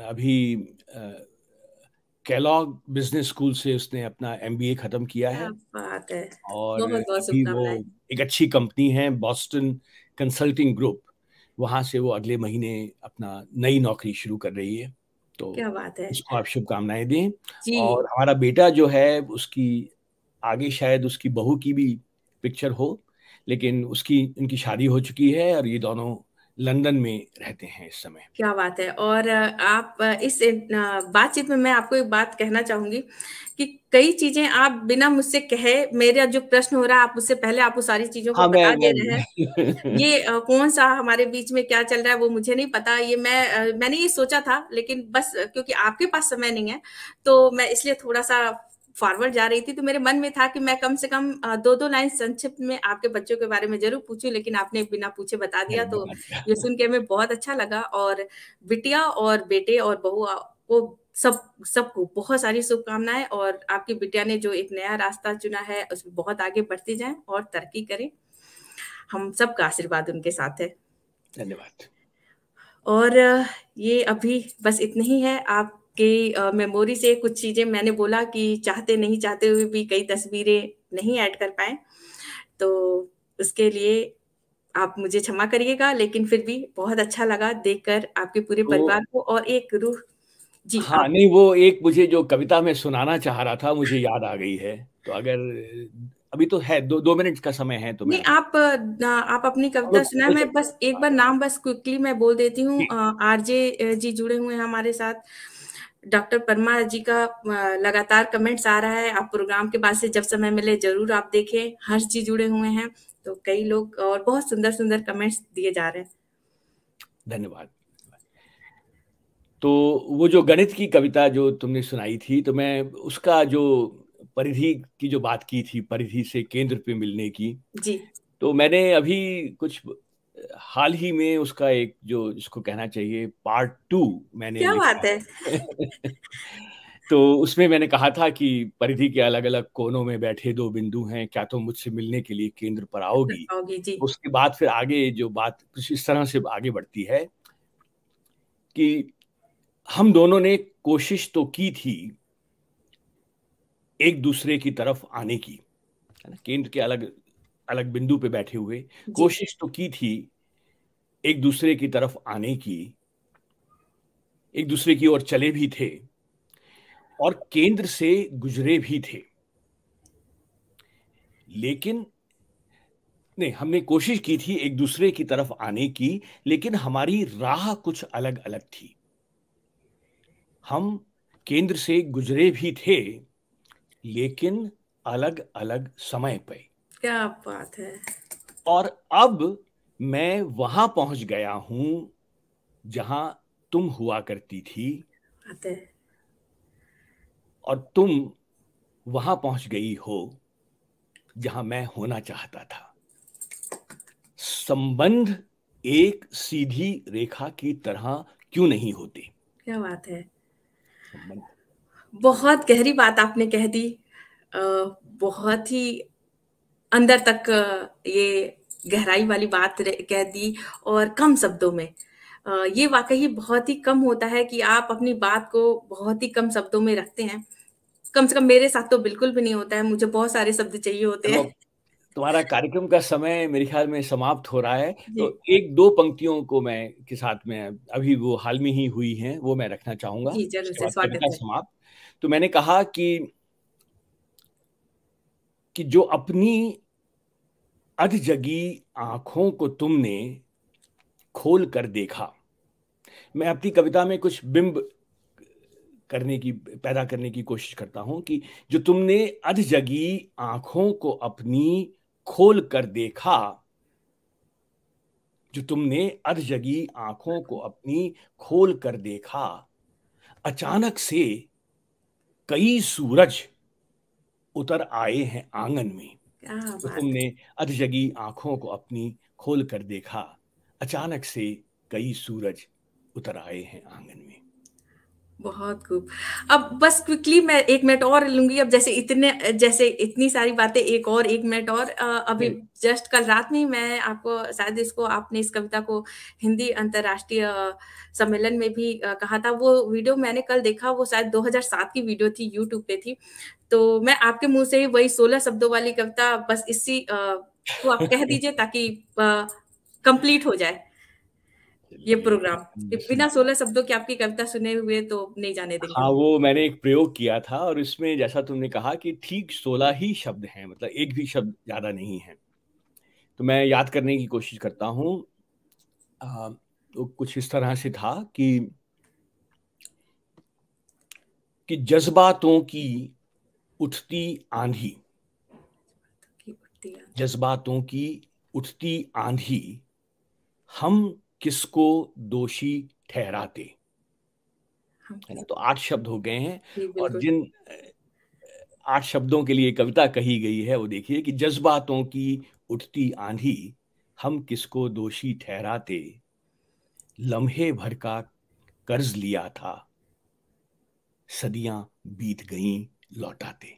अभी अ, केलॉग बिज़नेस स्कूल से उसने अपना एमबीए खत्म किया क्या है, बात है! और बहुत-बहुत अभी वो शुभकामनाएँ। एक अच्छी कंपनी है बॉस्टन कंसल्टिंग ग्रुप, वहाँ से वो अगले महीने अपना नई नौकरी शुरू कर रही है। तो क्या बात है! उसको आप शुभकामनाएँ दें। जी, और हमारा बेटा जो है उसकी आगे शायद उसकी बहू की भी पिक्चर हो, लेकिन उसकी उनकी शादी हो चुकी है और ये दोनों लंदन में रहते हैं इस समय। क्या बात है! और आप इस बातचीत में मैं आपको एक बात कहना चाहूँगी कि कई चीज़ें आप बिना मुझसे कहे, मेरा जो प्रश्न हो रहा है, आप उससे पहले आप वो सारी चीज़ों को हाँ, बता दे रहे हैं। मैं ये कौन-सा हमारे बीच में क्या चल रहा है वो मुझे नहीं पता। ये मैंने ये सोचा था, लेकिन बस क्योंकि आपके पास समय नहीं है, तो मैं इसलिए थोड़ा-सा फॉरवर्ड जा रही थी। तो मेरे मन में था कि मैं कम से कम 2-2 लाइन संक्षिप्त में आपके बच्चों के बारे में ज़रूर पूछूँ, लेकिन आपने बिना पूछे बता दिया, तो बता ये दिया। सुन के हमें बहुत अच्छा लगा। और बिटिया और बेटे और बहू को सबको बहुत सारी शुभकामनाएँ, और आपकी बिटिया ने जो एक नया रास्ता चुना है, उसमें बहुत आगे बढ़ती जाएँ और तरक्की करें। हम सबका आशीर्वाद उनके साथ है। धन्यवाद। और ये अभी बस इतना ही है। आपके मेमोरी से कुछ चीज़ें मैंने बोला कि चाहते नहीं चाहते हुए भी कई तस्वीरें नहीं ऐड कर पाए, तो उसके लिए आप मुझे क्षमा करिएगा, लेकिन फिर भी बहुत अच्छा लगा देखकर आपके पूरे तो परिवार को और एक रूह। जी, हाँ, आप। नहीं, वो एक मुझे जो कविता मैं सुनाना चाह रहा था, मुझे याद आ गई है। तो अगर अभी तो है, 2 मिनट का समय है, तो नहीं, मैं आप अपनी हम कविता लोग सुना, चल मैं सकते बस एक बार नाम बस क्विकली मैं बोल देती हूँ। हैं। आरजे जी जुड़े हुए हैं हमारे साथ। डॉक्टर परमा जी का लगातार कमेंट्स आ रहा है। आप प्रोग्राम के बाद से जब समय मिले जरूर आप देखें। हर्ष जी जुड़े हुए हैं। तो कई लोग और बहुत सुंदर सुंदर कमेंट्स दिए जा रहे हैं। धन्यवाद। तो वो जो गणित की कविता जो तुमने सुनाई थी, तो मैं उसका जो परिधि की जो बात की थी, परिधि से केंद्र पे मिलने की, जी। तो मैंने अभी कुछ हाल ही में उसका एक जो जिसको कहना चाहिए पार्ट 2 मैंने क्या लिखा बात है। है। तो उसमें मैंने कहा था कि परिधि के अलग-अलग कोनों में बैठे 2 बिंदु हैं, क्या तुम मुझसे मिलने के लिए केंद्र पर आओगी? पाओगी जी। उसके बाद फिर आगे जो बात कुछ इस तरह से आगे बढ़ती है कि हम दोनों ने कोशिश तो की थी एक दूसरे की तरफ आने की, है ना? केंद्र के अलग अलग बिंदु पे बैठे हुए जी। कोशिश तो की थी एक दूसरे की तरफ आने की, एक दूसरे की ओर चले भी थे और केंद्र से गुजरे भी थे। लेकिन नहीं, हमने कोशिश की थी एक दूसरे की तरफ आने की, लेकिन हमारी राह कुछ अलग-अलग थी। हम केंद्र से गुजरे भी थे, लेकिन अलग-अलग समय पे। क्या बात है। और अब मैं वहां पहुंच गया हूं जहां तुम हुआ करती थी बात है। और तुम वहां पहुंच गई हो जहां मैं होना चाहता था। संबंध एक सीधी रेखा की तरह क्यों नहीं होते? क्या बात है। संबंध। बहुत गहरी बात आपने कह दी। अ, बहुत ही अंदर तक ये गहराई वाली बात कह दी और कम शब्दों में। ये वाकई बहुत ही कम होता है कि आप अपनी बात को बहुत ही कम शब्दों में रखते हैं। कम से कम मेरे साथ तो बिल्कुल भी नहीं होता है। मुझे बहुत सारे शब्द चाहिए होते चलो, हैं। तुम्हारा कार्यक्रम का समय मेरे ख्याल में समाप्त हो रहा है, जी। तो 1-2 पंक्तियों को मैं के साथ में अभी वो हाल में ही हुई हैं, वो मैं रखना चाहूँगा, जी, ज़रूर उसके से बाद स्वागत कविता है। समाप्त। तो मैंने कहा कि जो अपनी अधजगी आँखों को तुमने खोल कर देखा। मैं अपनी कविता में कुछ बिंब करने की पैदा करने की कोशिश करता हूँ कि जो तुमने अधजगी आँखों को अपनी खोल कर देखा, जो तुमने अधजगी आँखों को अपनी खोल कर देखा, अचानक से कई सूरज उतर आए हैं आँगन में। क्या तो बात है। तुमने अधजगी आँखों को अपनी खोल कर देखा, अचानक से कई सूरज उतर आए हैं आँगन में। बहुत खूब। अब बस क्विकली मैं 1 मिनट और लूँगी। अब जैसे इतनी सारी बातें, एक और 1 मिनट और अभी नहीं, जस्ट कल रात में ही मैं आपको शायद इसको आपने इस कविता को हिंदी अंतर्राष्ट्रीय सम्मेलन में भी कहा था। वो वीडियो मैंने कल देखा, वो शायद 2007 की वीडियो थी, यूट्यूब पे थी। तो मैं आपके मुँह से ही वही 16 शब्दों वाली कविता बस को आप कह दीजिए ताकि कंप्लीट हो जाए ये चलिए, प्रोग्राम। कि बिना 16 शब्दों की आपकी कविता सुने हुए तो नहीं जाने देंगे हाँ, हम। वो मैंने एक प्रयोग किया था और इसमें जैसा तुमने कहा कि ठीक 16 ही शब्द हैं, मतलब एक भी शब्द ज़्यादा नहीं है। तो मैं याद करने की कोशिश करता हूँ। तो कुछ इस तरह से था कि जज़्बातों की उठती आँधी, की उठती आँधी। जज़्बातों की उठती आँधी, हम किसको दोषी ठहराते, हम है ना? किस तो 8 शब्द हो गए हैं जी, और बिल्कुल। जिन 8 शब्दों के लिए कविता कही गई है, वो देखिए कि जज़्बातों की उठती आँधी, हम किसको दोषी ठहराते, लम्हे भर का कर्ज़ लिया था, सदियाँ बीत गईं लौटाते।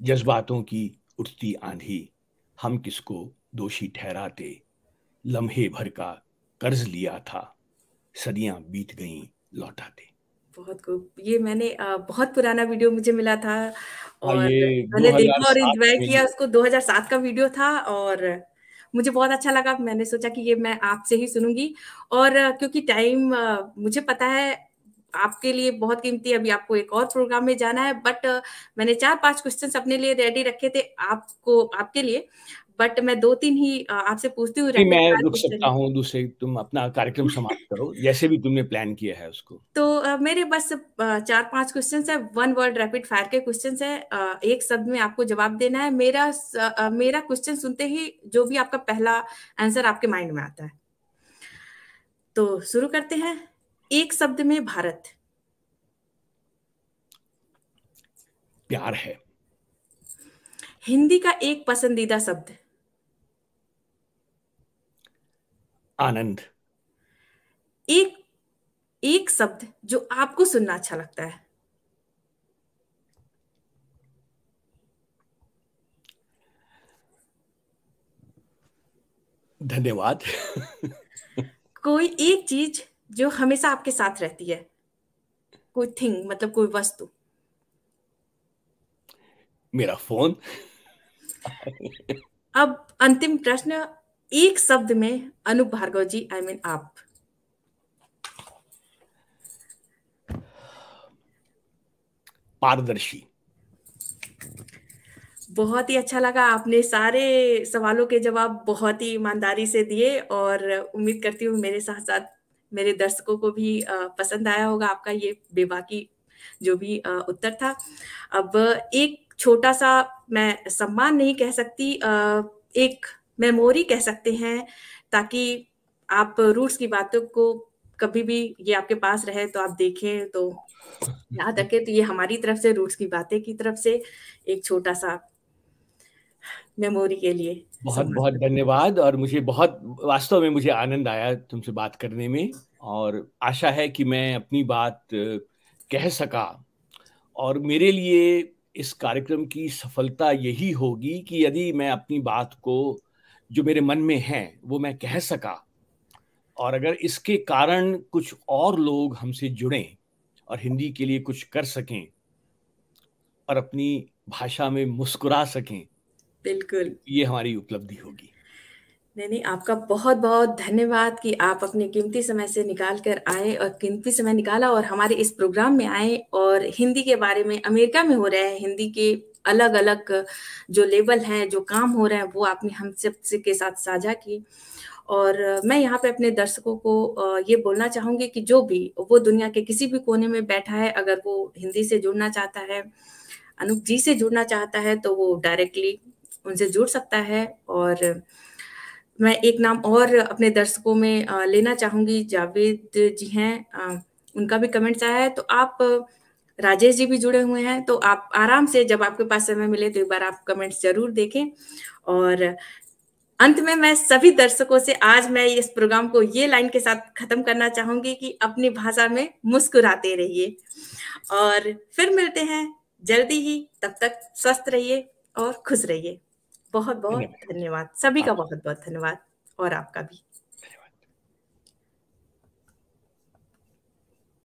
जज़्बातों की उठती आँधी, हम किसको दोषी ठहराते, लम्हे भर का कर्ज़ लिया था, सदियाँ बीत गईं लौटाते। बहुत खूब। ये मैंने बहुत पुराना वीडियो मुझे मिला था हाँ, और ये मैंने देखा और 2007 एन्जॉय में। किया उसको। 2007 का वीडियो था और मुझे बहुत अच्छा लगा। मैंने सोचा कि ये मैं आपसे ही सुनूँगी और क्योंकि टाइम मुझे पता है आपके लिए बहुत कीमती है, अभी आपको एक और प्रोग्राम में जाना है, बट मैंने 4-5 क्वेश्चंस अपने लिए रेडी रखे थे आपको, आपके लिए, बट मैं 2-3 ही आपसे पूछती हूँ नहीं, रैपिड मैं फायर रुक सकता क्वेश्चन। हूँ, दूसरे तुम अपना कार्यक्रम समाप्त करो, जैसे भी तुमने प्लान किया है उसको। तो मेरे बस 4-5 क्वेश्चंस है, वन वर्ड रैपिड फायर के क्वेश्चंस है, एक शब्द में आपको जवाब देना है। मेरा क्वेश्चन सुनते ही जो भी आपका पहला आंसर आपके माइंड में आता है, तो शुरू करते हैं। एक शब्द में भारत। प्यार है। हिंदी का एक पसंदीदा शब्द। आनंद। एक एक शब्द जो आपको सुनना अच्छा लगता है। धन्यवाद। कोई एक चीज जो हमेशा आपके साथ रहती है, कोई थिंग, मतलब कोई वस्तु। मेरा फोन। अब अंतिम प्रश्न, एक शब्द में अनूप भार्गव जी, आई मीन आप। पारदर्शी। बहुत ही अच्छा लगा, आपने सारे सवालों के जवाब बहुत ही ईमानदारी से दिए, और उम्मीद करती हूँ मेरे साथ साथ मेरे दर्शकों को भी पसंद आया होगा आपका ये बेबाकी जो भी उत्तर था। अब एक छोटा सा, मैं सम्मान नहीं कह सकती, एक मेमोरी कह सकते हैं, ताकि आप रूट्स की बातों को कभी भी ये आपके पास रहे तो आप देखें तो याद रखें। तो ये हमारी तरफ से, रूट्स की बातें की तरफ से, एक छोटा सा मेमोरी के लिए बहुत सम्मान बहुत करते हैं। धन्यवाद, और मुझे बहुत, वास्तव में मुझे आनंद आया तुमसे बात करने में, और आशा है कि मैं अपनी बात कह सका। और मेरे लिए इस कार्यक्रम की सफलता यही होगी कि यदि मैं अपनी बात को, जो मेरे मन में है, वो मैं कह सका, और अगर इसके कारण कुछ और लोग हमसे जुड़ें और हिंदी के लिए कुछ कर सकें और अपनी भाषा में मुस्कुरा सकें, बिल्कुल। ये हमारी उपलब्धि होगी। नहीं नहीं, आपका बहुत बहुत धन्यवाद कि आप अपने कीमती समय से निकाल कर आए, और कीमती समय निकाला और हमारे इस प्रोग्राम में आए, और हिंदी के बारे में, अमेरिका में हो रहे हैं हिंदी के अलग अलग जो लेवल हैं, जो काम हो रहे हैं, वो आपने हम सब से के साथ साझा की। और मैं यहाँ पे अपने दर्शकों को ये बोलना चाहूंगी कि जो भी वो दुनिया के किसी भी कोने में बैठा है, अगर वो हिंदी से जुड़ना चाहता है, अनूप जी से जुड़ना चाहता है, तो वो डायरेक्टली उनसे जुड़ सकता है। और मैं एक नाम और अपने दर्शकों में लेना चाहूंगी, जावेद जी हैं, उनका भी कमेंट्स आया है, तो आप राजेश जी भी जुड़े हुए हैं, तो आप आराम से जब आपके पास समय मिले तो एक बार आप कमेंट्स जरूर देखें। और अंत में मैं सभी दर्शकों से आज मैं इस प्रोग्राम को ये लाइन के साथ खत्म करना चाहूंगी कि अपनी भाषा में मुस्कुराते रहिए, और फिर मिलते हैं जल्दी ही। तब तक स्वस्थ रहिए और खुश रहिए। बहुत बहुत धन्यवाद। धन्यवाद, सभी का आप बहुत बहुत धन्यवाद, और आपका भी।